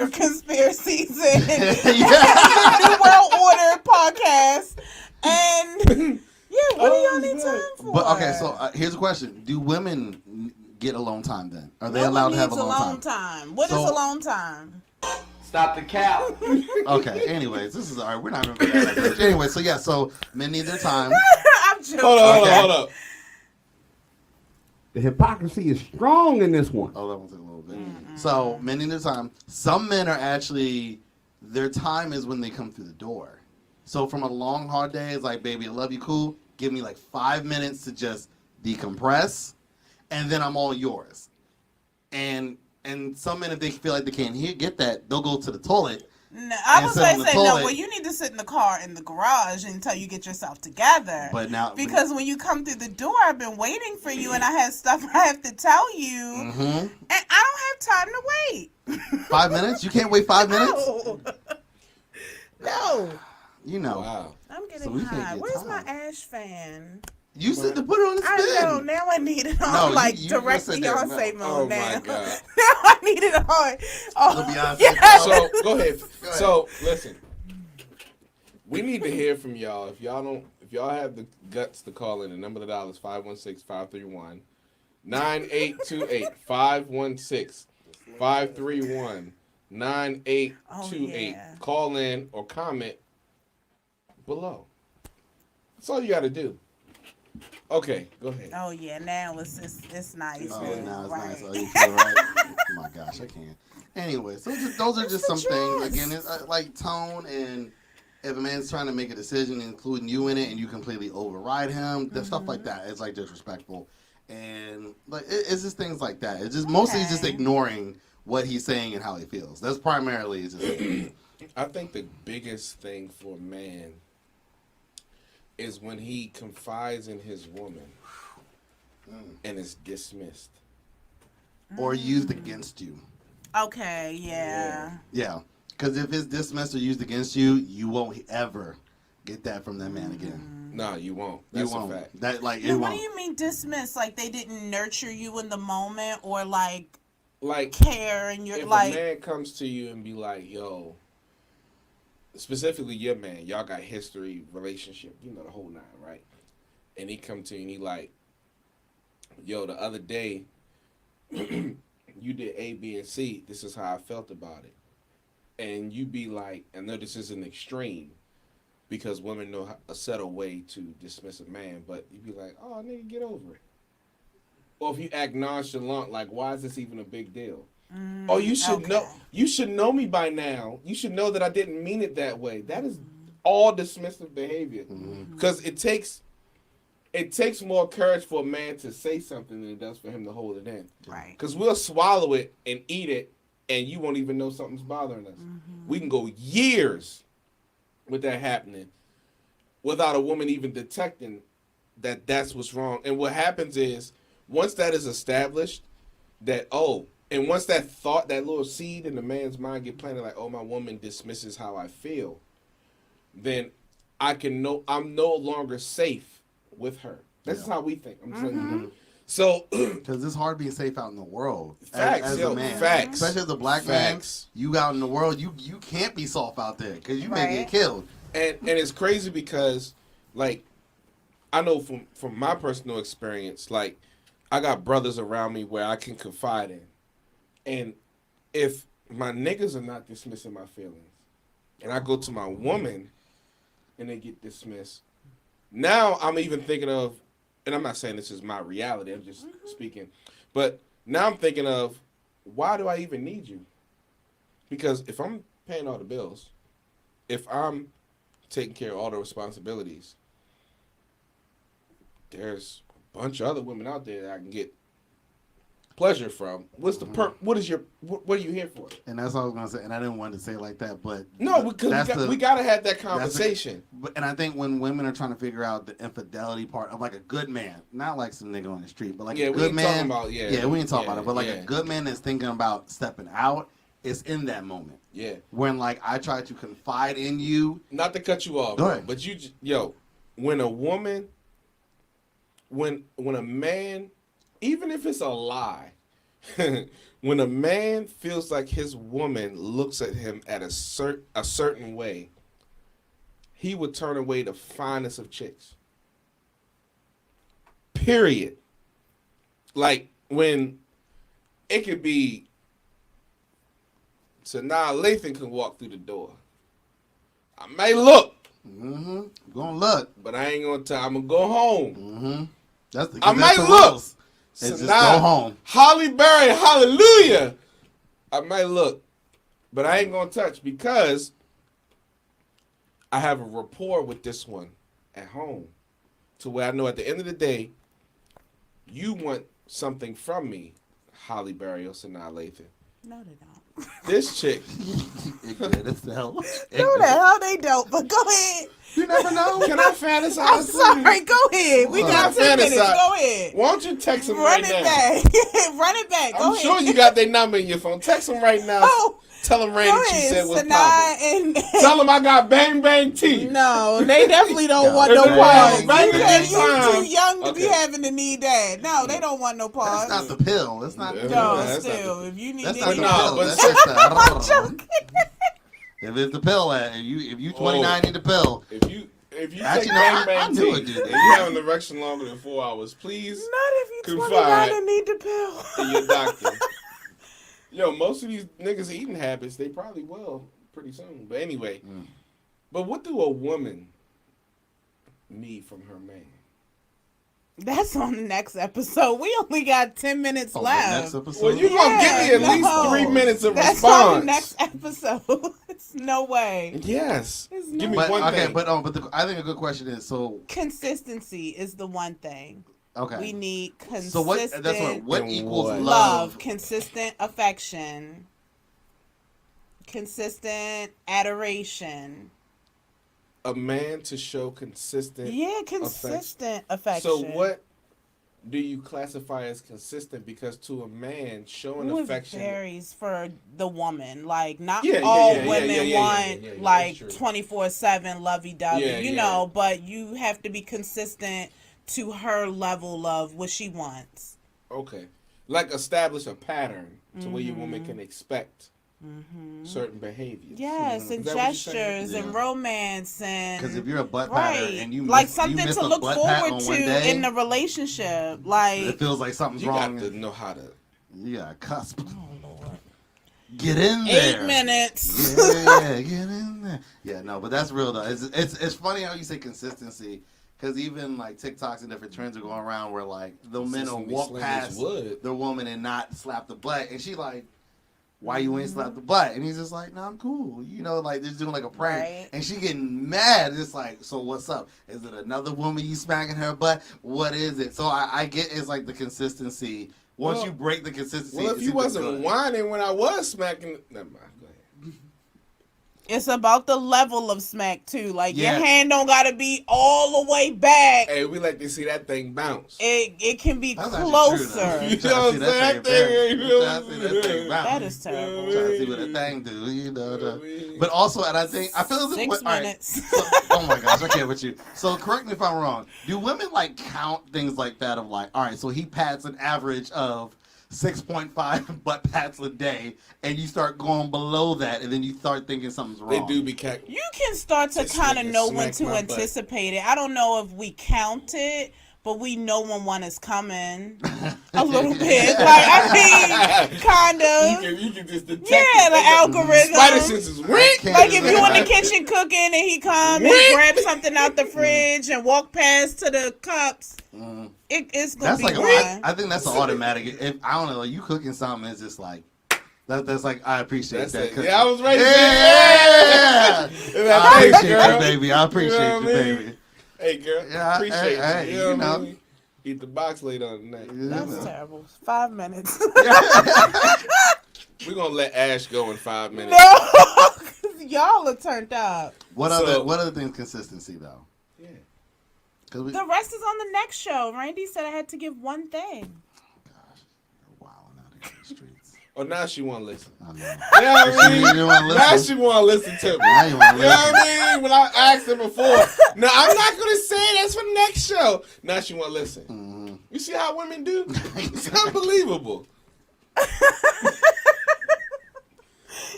conspiracies and Yeah. New World Order podcast. And yeah, what do y'all need time for? But okay, so here's a question: do women get alone time then? Are they No allowed one to have needs alone time? time? What is So- alone time? Stop the cap. Okay. Anyways, this is all right. We're not even. Anyway, so yeah, so men need their time. I'm joking. Hold up. The hypocrisy is strong in this one. Oh, that one took a little bit. So men need their time. Some men are actually their time is when they come through the door. So from a long hard day, it's like, baby, I love you, cool. Give me like 5 minutes to just decompress, and then I'm all yours. And some men, if they feel like they can't get that, they'll go to the toilet. No, I And was sit going on to the say, no, toilet. well, you need to sit in the car in the garage until you get yourself together. But now, Because when you come through the door, I've been waiting for you and I have stuff I have to tell you. Mhm. And I don't have time to wait. 5 minutes? You can't wait 5 minutes? No. No. You know. Wow. I'm getting So we can't high. get Where's time. my Ash fan? You said to put it on the I spin. know. Now I need it on No, like you direct said that. Beyonce No. mode Oh, now. my God. Now I need it on. Oh, The Beyonce yes. mode. So go ahead. So listen, we need to hear from y'all. If y'all have the guts to call in, the number to dial is 516-531-9828. 516-531-9828. Oh, yeah. Call in or comment below. That's all you got to do. Okay, go ahead. Oh yeah, now it's nice. Oh, man. now it's Right. nice. Oh, you feel right? Oh my gosh, I can't. Anyway, so those are just some the things. choice. Again, it's like tone, and if a man's trying to make a decision, including you in it, and you completely override him, that stuff like that, it's like disrespectful, and like it's just things like that. It's just mostly just Okay. ignoring what he's saying and how he feels. That's primarily just. I think the biggest thing for a man is when he confides in his woman and is dismissed. Or used against you. Okay, yeah. Yeah, because if it's dismissed or used against you, you won't ever get that from that man again. No, you won't. That's you won't. a fact. That like Now, it what won't. do you mean dismiss? Like they didn't nurture you in the moment, or like Like, care, and you're if like, a man comes to you and be like, yo, specifically your man, y'all got history, relationship, you know, the whole nine, right? And he come to you and he like, yo, the other day, you did A, B, and C. This is how I felt about it. And you be like, I know this is an extreme, because women know a subtle way to dismiss a man, but you be like, oh, nigga, get over it. Or if you act nonchalant, like, why is this even a big deal? Oh, you should okay. know. You should know me by now. You should know that I didn't mean it that way. That is all dismissive behavior, because it takes more courage for a man to say something than it does for him to hold it in. right. Because we'll swallow it and eat it and you won't even know something's bothering us. We can go years with that happening without a woman even detecting that that's what's wrong. And what happens is, once that is established, that, and once that thought, that little seed in the man's mind get planted, like, oh, my woman dismisses how I feel, then I'm no longer safe with her. That's how we think. I'm saying. So, because it's hard being safe out in the world. Facts, as a man, facts, especially as a black man. You out in the world, you can't be soft out there because you may get killed. And it's crazy because, like, I know from my personal experience, like, I got brothers around me where I can confide in, and if my niggas are not dismissing my feelings, and I go to my woman, and they get dismissed, now I'm even thinking of. And I'm not saying this is my reality, I'm just speaking. But now I'm thinking of, why do I even need you? Because if I'm paying all the bills, if I'm taking care of all the responsibilities, there's a bunch of other women out there that I can get pleasure from. What's the what are you here for? And that's all I was gonna say. And I didn't want to say it like that, but no, because we gotta have that conversation. And I think when women are trying to figure out the infidelity part of like a good man, not like some nigga on the street, but like a good man. We ain't talking about it, but like a good man that's thinking about stepping out, it's in that moment. Yeah. When like I try to confide in you. Not to cut you off, bro, but when a woman, when a man, even if it's a lie, when a man feels like his woman looks at him at a certain way, he would turn away the finest of chicks. Period. Like, when it could be Sanaa Lathan can walk through the door. I may look. Mm-hmm. Gonna look. But I ain't gonna tell. I'm gonna go home. Mm-hmm. I might look. So just go home. Holly Berry, hallelujah. I might look, but I ain't gonna touch because I have a rapport with this one at home, to where I know at the end of the day, you want something from me, Holly Berry or Sanaa Lathan. No, they don't. This chick. Ignorant as hell. No, the hell they don't. But go ahead. You never know. Can I fantasize? I'm sorry. Go ahead. We got 10 minutes. Go ahead. Why don't you text them Run right it now? back. Run it back. Go I'm ahead. sure you got their number in your phone. Text them right now. Oh, tell them Randy go she ahead. said what's Sanaa poppin'. and Tell them I got bang bang teeth. No, they definitely don't want no pause. You too young to be having to need that. No, they don't want no pause. That's not the pill. That's not the pill. No, still, if you need that's any not the pill. pause. That's just I'm joking. If it's the pill, if you 29 need the pill. If you actually, take bang bang I knew it, teeth, dude. and you have an erection longer than 4 hours, please Not if you 29 confide and need the pill. in your doctor. Yo, most of these niggas' eating habits, they probably will pretty soon. But anyway, but what do a woman need from her man? That's on the next episode. We only got 10 minutes left. Next episode? Well, you're going to give me at least 3 minutes of That's response. on the next episode. It's no way. Yes. Give me one thing. But I think a good question is, so consistency is the one thing. Okay. We need consistent. So what equals love? Consistent affection. Consistent adoration. A man to show consistent affection. So what do you classify as consistent? Because to a man, showing affection varies for the woman. Like, not all women want 24/7 lovey-dovey, you know, but you have to be consistent to her level of what she wants. Okay. Like, establish a pattern to where your woman can expect certain behaviors. Yes, and gestures and romance, and because if you're a butt patter and you like miss, something you miss to a look butt forward pat to on one day, in the relationship, like it feels like something's wrong. You got to know how to. You got cusp. Oh Lord. Get in there. 8 minutes. Yeah, get in there. Yeah, no, but that's real though. It's funny how you say consistency. Because even like TikToks and different trends are going around where like the men will walk past the woman and not slap the butt, and she like, why you ain't slap the butt? And he's just like, no, I'm cool. You know, like they're doing like a prank, and she getting mad. It's like, so what's up? Is it another woman you smacking her butt? What is it? So I get it's like the consistency Once Well- you break the consistency, Well, if it's you either wasn't good. whining when I was smacking, never mind. Go ahead. It's about the level of smack too. Like Yeah. your hand don't gotta be all the way back. Hey, we like to see that thing bounce. It can be That's actually true, though. closer. You trying to see that thing ain't bounce. You trying to see that thing bounce. That is terrible. Trying to see what that thing do, you know. But also, and I feel as if 6 all right, minutes. so, oh my gosh, I can't with you. So correct me if I'm wrong. Do women like count things like that of like, all right, so he pats an average of 6.5 butt pats a day, and you start going below that, and then you start thinking something's wrong. They do be cat. You can start to This kind of nigga know when smacked to my butt. anticipate it. I don't know if we count it, but we know when one is coming a little bit. Like, I mean, kind of. You can just detect Yeah, the algorithm. Spider senses. Wink. Like if you in the kitchen cooking and he come and grab something out the fridge and walk past to the cups, it's gonna That's be like one. I think that's an automatic. If I don't know, like, you cooking something, it's just like that's like I appreciate That's that. it. cooking. Yeah, I was ready to Yeah, say I that. appreciate Girl. you, baby. I appreciate You know you, what I mean? baby. Hey, girl. Yeah, Appreciate hey, you. you You know know. what I mean? Eat the box later on the night. That's terrible. 5 minutes. We're going to let Ash go in 5 minutes. No, 'cause y'all are turned up. What So- other things consistency though? Yeah. 'Cause we, The rest is on the next show. Randy said I had to give one thing. gosh, you're wilding out here in the streets. Oh, now she want to listen. I know. You know what I mean? You wanna Now listen? she want to listen to me. Now you want You to know listen? what I mean? When I asked her before, no, I'm not going to say it. That's for next show. Now she want to listen. Mhm. You see how women do? It's unbelievable.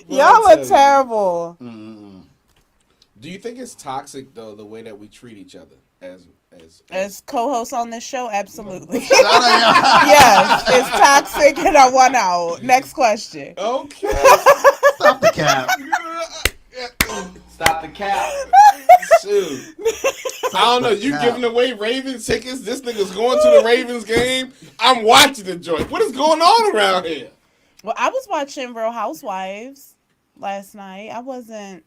Well, Y'all I are tell you. terrible. Mm-mm. Do you think it's toxic though the way that we treat each other As co-host on this show, absolutely. Shout out, Yes, it's toxic and I want out. Next question. Okay. Stop the cap. Stop the cap. Shoot. I don't know. You giving away Ravens tickets? This nigga's going to the Ravens game. I'm watching the joint. What is going on around here? Well, I was watching Real Housewives last night. I wasn't.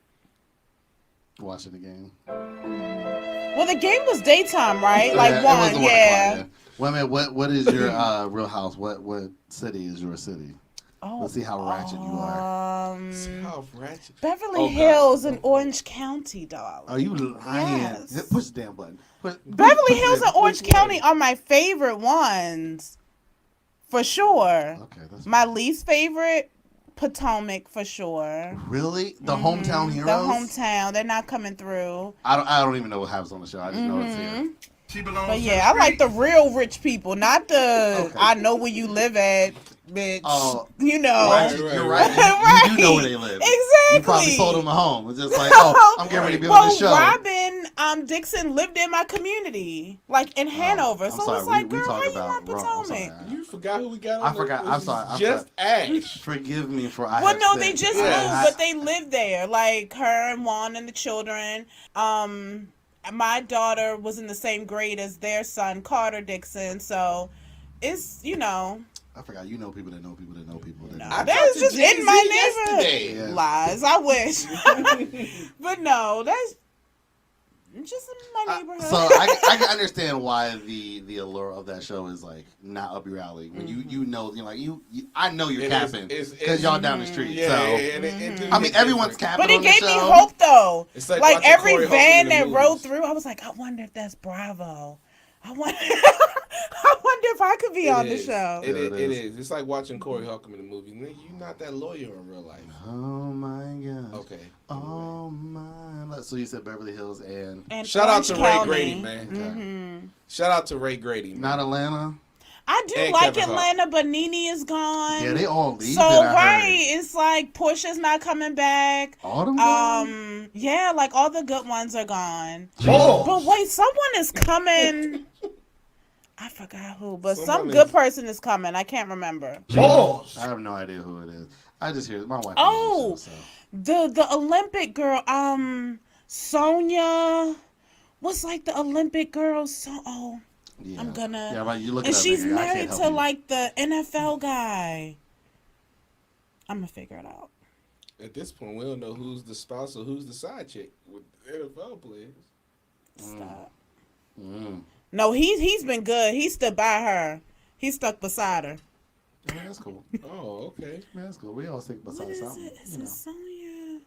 Watching the game. Well, the game was daytime, right? Like Yeah, it was one, the 1 yeah. o'clock, Wait a minute. What is your Real House? What city is your city? Oh, Let's see how ratchet you are. How ratchet. Beverly Oh, God. Hills and Orange County, darling. Are you lying? Yes. Push the damn button. Beverly Hills and Orange Which way? County are my favorite ones, for sure. Okay, that's My least favorite, Potomac, for sure. really the hometown heroes. The hometown, they're not coming through. I don't even know what happens on the show. I just know it's here. But yeah, I like the real rich people, not the Okay. I know where you live at, bitch. Oh, You know. Right, Right, you're right, right. You do know where they live. You probably Exactly. sold them a home. It's just like, oh, I'm getting ready to be on the show. Robin Dixon lived in my community, like in Hanover. I'm So sorry, it's like, we girl, talk how you about want wrong. I'm Potomac? sorry. You forgot who we got on I forgot. the- I'm sorry. I'm Just Ash. Forgive me for They just moved, but they lived there. Like her and Juan and the children. My daughter was in the same grade as their son, Carter Dixon. So it's, I forgot. You know people that know people that know people that know. I that's talked to just Jay-Z in my neighborhood. yesterday. Yeah. Lies. I wish. But no, that's just in my neighborhood. So I can understand why the allure of that show is like not up your alley. When you know you're like you I know you're It capping is- because y'all down the street. Yeah, so and it do I mean hit everyone's different. capping But it on the gave me show. hope though. It's like Like watching every Corey Holcomb van in the that movies. rode through, I was like, I wonder if that's Bravo. I wonder if I could be It on the is. show. It Yeah, it is. is. It's like watching Corey Holcomb in the movies. Nigga, you're not that lawyer in real life. Oh my god. Okay. Oh my. So you said Beverly Hills and And Shout out Orange to Ray County. Grady, man. Mhm. Shout out to Ray Grady, man. not Atlanta. I do And like Kevin Hart. Atlanta, but Nene is gone. Yeah, they all leaving. So I right, heard. it's like Portia's not coming back. All them gone? Yeah, like all the good ones are gone. Oh. But wait, someone is coming. I forgot who, but some Someone good is- person is coming. I can't remember. Oh. I have no idea who it is. I just hear my wife. Oh. knows, so. The Olympic girl, Sonia. What's like the Olympic girl? Yeah. I'm gonna. Yeah, right. You look. And it up, she's nigga. I can't married help to you. like the NFL guy. I'm gonna figure it out. At this point, we don't know who's the spouse or who's the side chick with NFL players. Stop. Mm. No, he's been good. He stood by her. He stuck beside her. Yeah, that's cool. Oh, okay. Yeah, that's cool. We always think What besides is something. it? Is You know, it Sonya?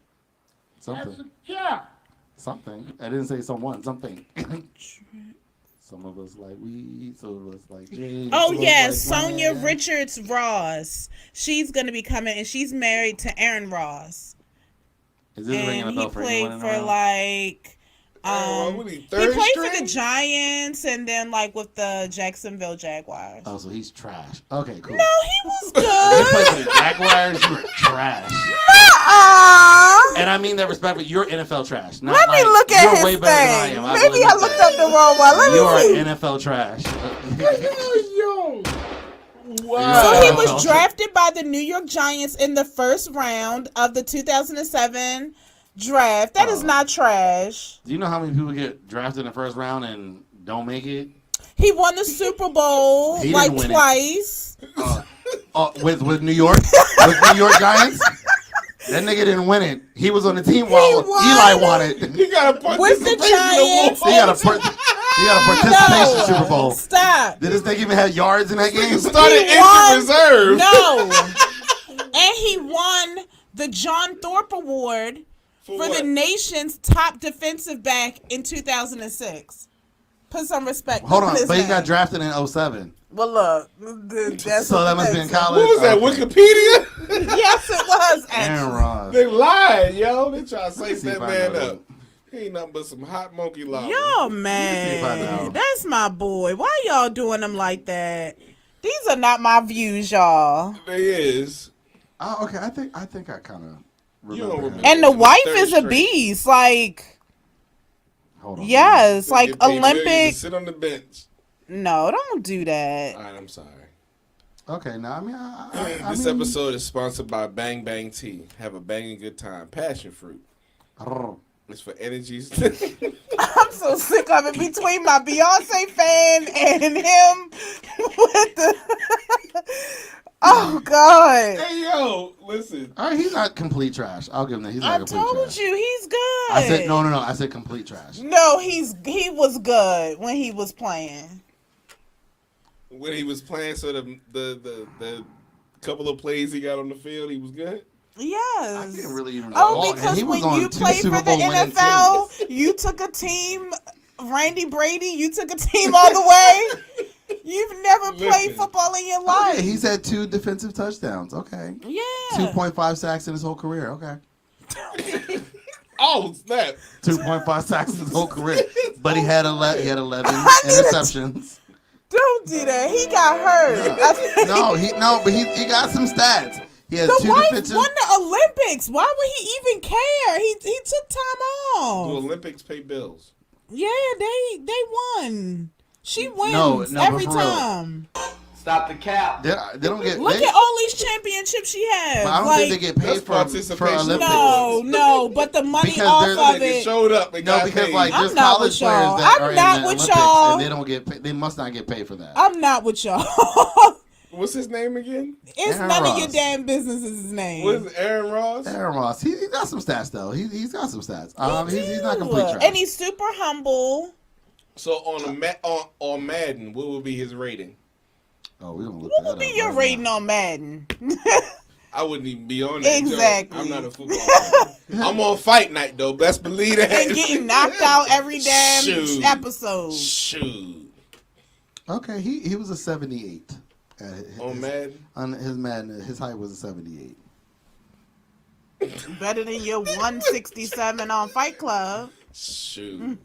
something. Yeah. Something. I didn't say someone. Something. Some of us like weed. Some of us like James. Oh some of us yeah, like Sonya wine. Richards Ross. She's gonna be coming, and she's married to Aaron Ross, Is this ringing and a he bell for anyone played in the for room? like. What are you, He third played for string? the Giants, and then like with the Jacksonville Jaguars. Oh, so he's trash. Okay, cool. No, he was They good. play for the Jaguars. You're trash. Uh-uh. And I mean that respectfully. You're NFL trash. Not Let me like, look at you're his way better than I thing. am. I Maybe will I admit looked that. up the wrong one. Let You me are see. NFL trash. So he was drafted by the New York Giants in the first round of the 2007 draft. That is not trash. Do you know how many people get drafted in the first round and don't make it? He won the Super Bowl He didn't like win it. twice. With New York? With New York Giants? That nigga didn't win it. He was on the team while won. Eli won it. You got a With the Giants. He got a participation Super Bowl. Stop. Did this nigga even have yards in that game? Started He won. injured reserve. No. And he won the John Thorpe Award for what? the nation's top defensive back in 2006. Put some respect Hold on on, his but he name. got drafted in 07. Well, look. That's So that must be in college. What was that, Okay. Wikipedia? Yes, it was. Aaron Actually. Ross. They lied, yo. They try to See say that if I man know up. He ain't nothing but some hot monkey lava. Yo, see if I know. man. That's my boy. Why y'all doing him like that? These are not my views, y'all. They is. Oh, okay. I think I kind of You don't remember. remember. him. And the wife Third is a string. beast. Like, Hold on. yes, They like get paid millions to Olympic. sit on the bench. No, don't do that. All right, I'm sorry. Okay, now I mean, I This mean, episode is sponsored by Bang Bang Tea. Have a banging good time. Passion fruit. It's for energies. I'm so sick of it between my Beyonce fan and him with the. Oh God! Hey yo, listen. All right, he's not complete trash. I'll give him that. He's not I complete told trash. you he's good. I said no. I said complete trash. No, he was good when he was playing. When he was playing, so the couple of plays he got on the field, he was good. Yes. I didn't really even Oh, recall. And because he was when on you 2 played Super for the Bowl winning NFL, teams. you took a team, Randy Brady, you took a team all the way. You've never played Listen. football in your life. Okay, he's had 2 defensive touchdowns. Okay. Yeah. 2.5 sacks in his whole career. Okay. Oh snap! 2.5 sacks in his whole career. But he had 11 I need a- interceptions. Don't do that. He got hurt. But he got some stats. He has The 2 wife defensive. won the Olympics. Why would he even care? He took time The off. Olympics pay bills. Yeah, they won. She wins No, but every for real. time. Stop the cap. They don't get. Look they, at all these championships she has. but I don't like, think they get paid That's for participation. Olympics. no, but the money Because off there's- of They it. showed up. And No, got because paid. like I'm there's not college with players y'all. that I'm are in not the with Olympics y'all. and they don't get paid. They must not get paid for that. I'm not with y'all. What's his name again? It's Aaron none of your Ross. damn business is his name. What is it, Aaron Ross? Aaron Ross, he got some stats though. He's got some stats. He's not Ew. complete trash. And he's super humble. So on Madden, what would be his rating? Oh, we gonna look What that would be up your right rating now. on Madden? I wouldn't even be on that. Exactly. Joke. I'm not a football player. I'm on fight night though. Best believe that. And getting knocked out every damn Shoot. episode. Shoot. Okay, he was a 78. On Madden. On his height was a 78. Better than your 167 on Fight Club. Shoot.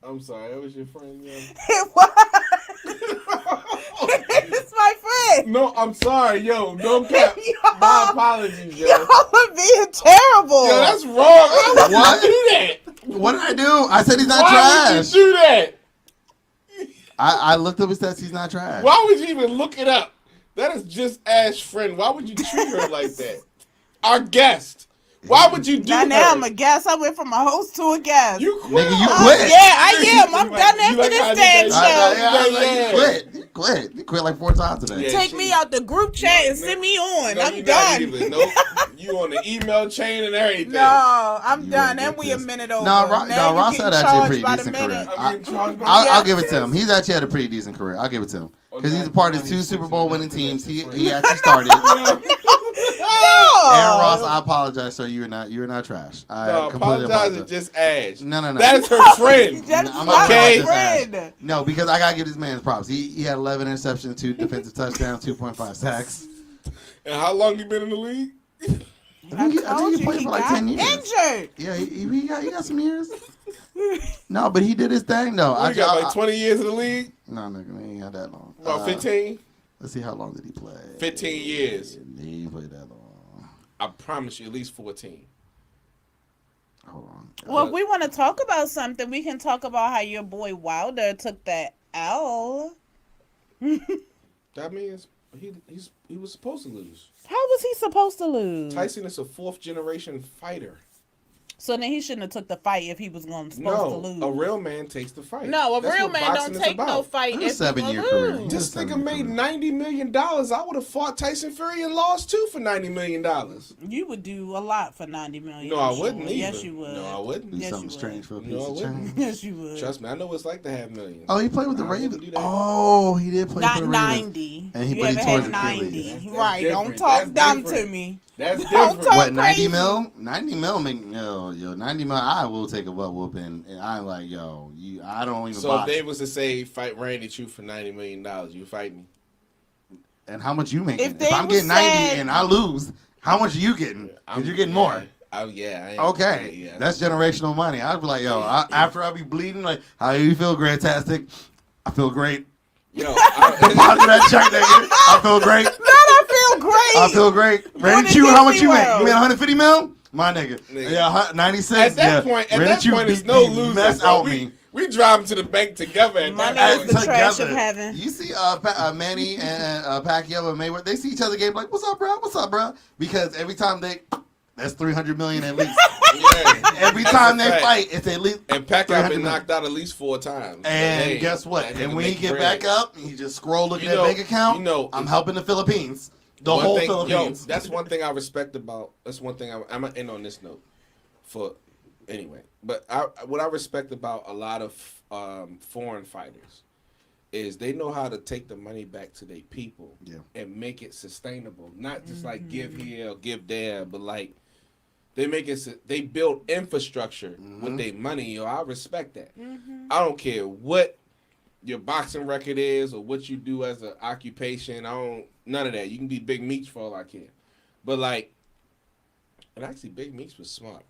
I'm sorry, that was your friend, yeah. It was. It's my friend. No, I'm sorry, yo. No cap. My apologies, yo. Y'all are being terrible. Yo, that's wrong. Why would What? you do that? What did I do? I said he's not Why trash. would you do that? I looked up his stats. He's not trash. Why would you even look it up? That is just Ash's friend. Why would you treat her like that? Our guest. Why would you do Now, that? now I'm a guest. I went from a host to a guest. You quit. Nigga, you Oh, quit. yeah, I am. I'm You done like- after you like this how I damn did show. that? You quit. You quit like 4 times today. Yeah. Take me out the group chat and No, send me on. No, I'm you not done. even. Nope. You on the email chain and everything. No, I'm You done. gonna And get we a this. minute over. No, Now Ross you had getting actually a charged pretty by the decent minute. career. I'm getting charged by I'll Yeah. give it to him. He's actually had a pretty decent career. I'll give it to him. Because he's a part of 2 Super Bowl winning teams. He actually started. No. Aaron Ross, I apologize, sir. You're not trash. I No, completely apologize apologize. and just ask. No. That's her friend. That's I'm not okay. my friend. No, because I gotta give this man props. He had 11 interceptions, 2 defensive touchdowns, 2.5 sacks. And how long you been in the league? I think he played for like 10 years. Injured. Yeah, he got some years. No, but he did his thing though. You got like 20 years in the league? No, nigga, he ain't had that long. About 15? Let's see how long did he play. 15 years. He ain't played that long. I promise you, at least 14. Hold on. Well, if we want to talk about something, we can talk about how your boy Wilder took that L. That means he was supposed to lose. How was he supposed to lose? Tyson is a 4th generation fighter. So then he shouldn't have took the fight if he was supposed to No, lose. a real man takes the fight. No, a That's real what man boxing don't is take no about. fight It was a if he 7-year gonna career. lose. This nigga made $90 million. I would have fought Tyson Fury and lost too for $90 million. You would do a lot for $90 million. No, I I'm wouldn't sure. either. Yes, you would. No, I wouldn't. Do Yes, something you strange for a No, piece I of wouldn't. change. Yes, you would. Trust me, I know what it's like to have millions. Oh, he played with the I wouldn't Ravens. do that. Oh, he did play Not for the Ravens. 90. And he- you but he ever tore had his 90. Achilles. That's Right. Don't different. talk That's dumb to different. me. That's Don't different. talk What, 90 crazy. mil? 90 mil make yo 90 mil. I will take a butt whooping, and I'm like, yo, I don't even So box. if they was to say fight Randy Choo for $90 million, you fight me? And how much you making? If If, they I'm was getting 90 said- and I lose, how much are you getting? Because you're getting more. Yeah. Okay, Yeah. that's generational money. I'd be like, yo, after I be bleeding, like, how you feel? Great-tastic. I feel great. Yo, Deposit that check, nigga. I feel great. I feel great. I feel great. Randy to Choo, how much Disney you make? World. You made 150 mil? My nigga. Nigga. Yeah, 96. at that yeah. point, Randy Choo it's beat no the losing. mess bro. out we, me. we driving to the bank together. At Money that is the point. trash of heaven. You see Manny and Pacquiao and Mayweather, they see each other game like, what's up, bro? What's up, bro? Because every time that's $300 million at least. Yeah. Every That's time a they fact. fight, it's at least. And Pacquiao 300 been million. knocked out at least 4 times. But And hey, guess what? that And nigga when he make get bread. back up, he just scroll looking You at know- bank account. you know, I'm helping the Philippines. The One whole thing- Philippines. Yo, that's one thing I respect about. That's one thing I'm gonna end on this note. Anyway, but what I respect about a lot of foreign fighters is they know how to take the money back to their people and make it sustainable. Not just like give here or give there, but like they build infrastructure with their money. Yo, I respect that. I don't care what your boxing record is or what you do as an occupation. None of that. You can be Big Meech for all I care. But like, and actually Big Meech was smart.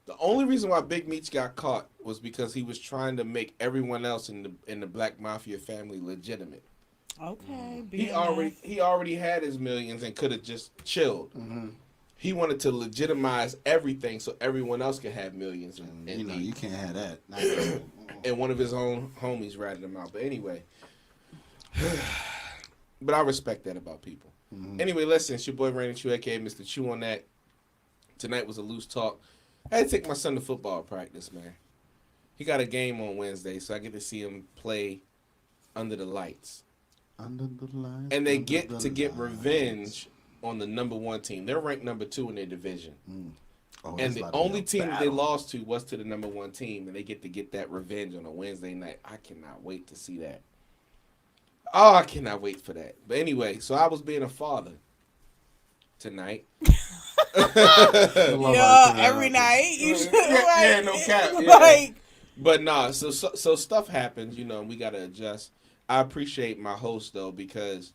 The only reason why Big Meech got caught was because he was trying to make everyone else in the Black Mafia family legitimate. Okay. He already had his millions and could have just chilled. He wanted to legitimize everything so everyone else could have millions. And you know, you can't have that. and one of his own homies ratted him out. But anyway, but I respect that about people. Anyway, listen, it's your boy Randy Choo, aka Mr. Choo-On-That. Tonight was a loose talk. I had to take my son to football practice, man. He got a game on Wednesday, so I get to see him play under the lights. Under the lights. And they get revenge on the number 1 team. They're ranked number 2 in their division. Oh, And that's the about to be only a team that they battle. lost to was to the number 1 team, and they get that revenge on a Wednesday night. I cannot wait to see that. Oh, I cannot wait for that. But anyway, so I was being a father tonight. Every night you should. Yeah, no cap. Yeah. Like, But nah, so stuff happens, you know, and we gotta adjust. I appreciate my host though because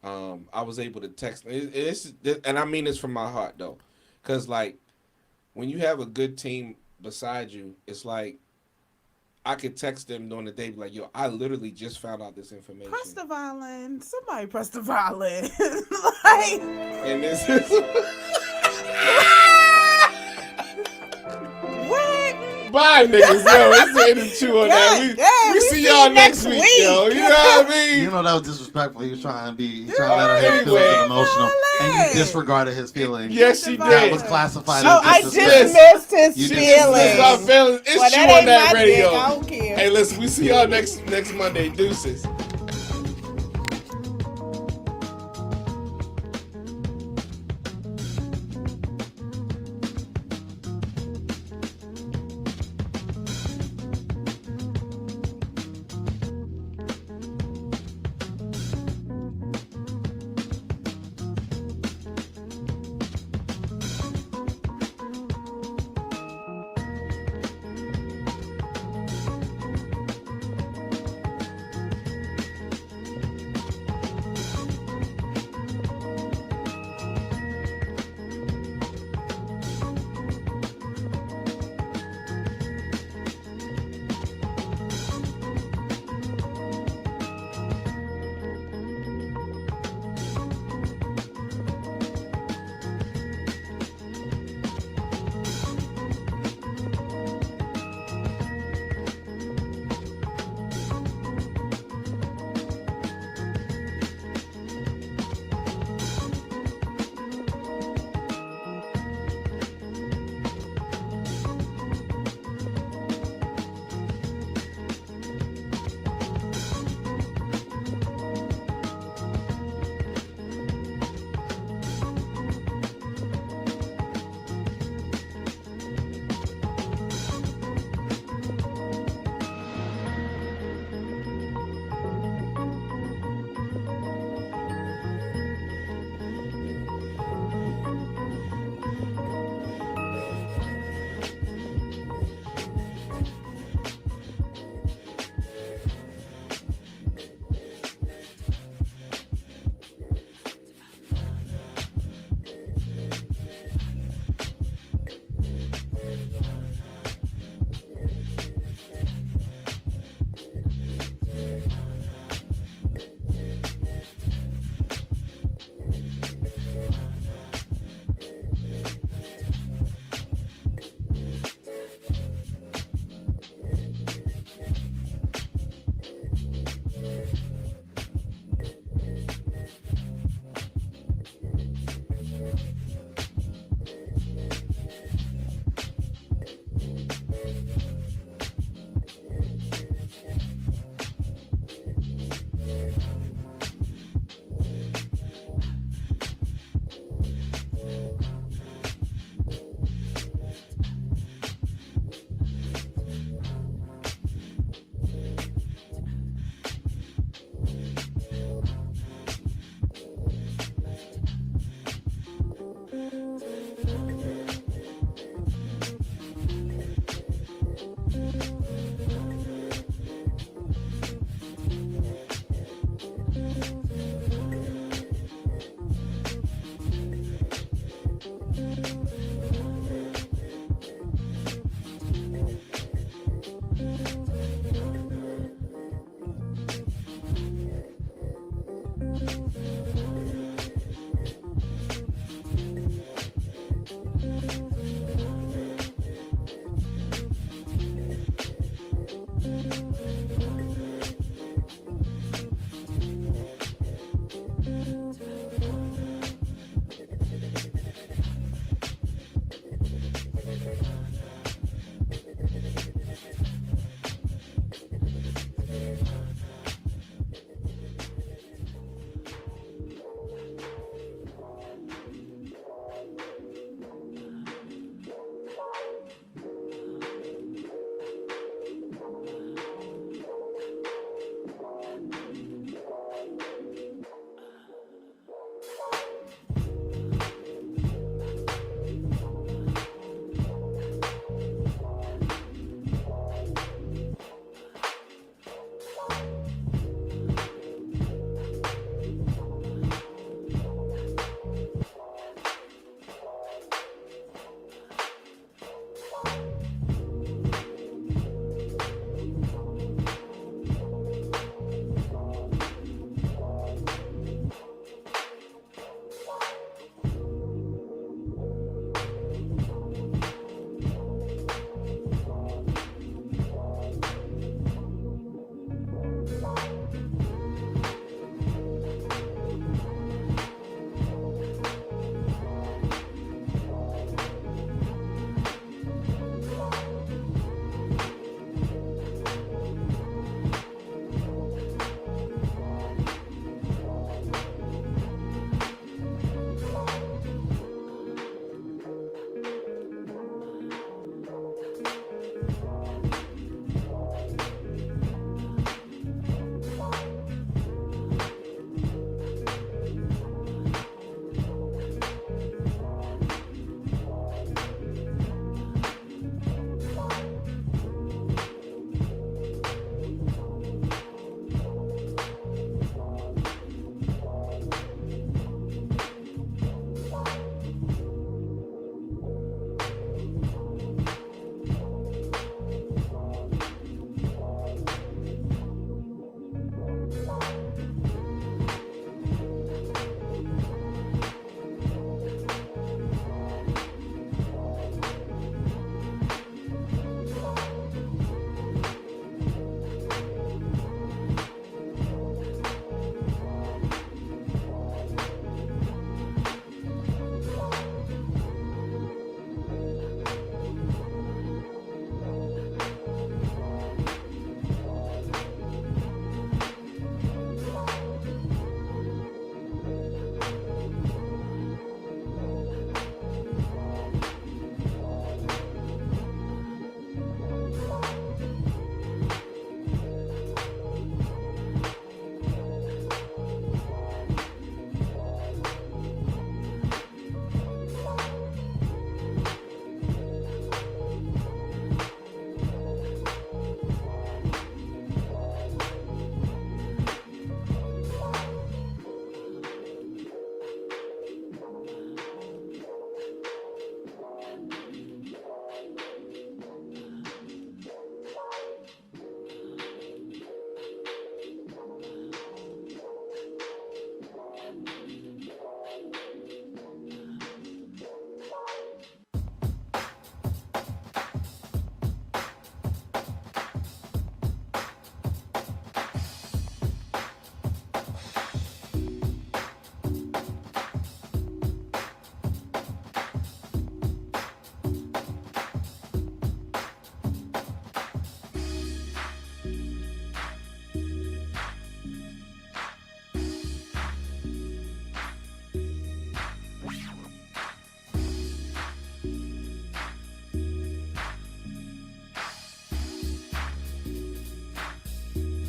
I was able to text, and I mean this from my heart though, because like when you have a good team beside you, it's like I could text them during the day, be like, yo, I literally just found out this information. press the violin. Somebody press the violin. Like, And this is what? bye niggas, yo. It's Ain't Choo on that. God, We see y'all next week, yo. You know what I mean? You know that was disrespectful. He was trying to let her Anyway. feel emotional, and Hey. you disregarded his feelings. Yes, she That did. was classified Oh, as I disrespect. just missed his You just feelings. missed It's our feelings. It's Well, Choo that on ain't that my radio. dick. I don't care. Hey, listen, we see y'all next Monday. Deuces.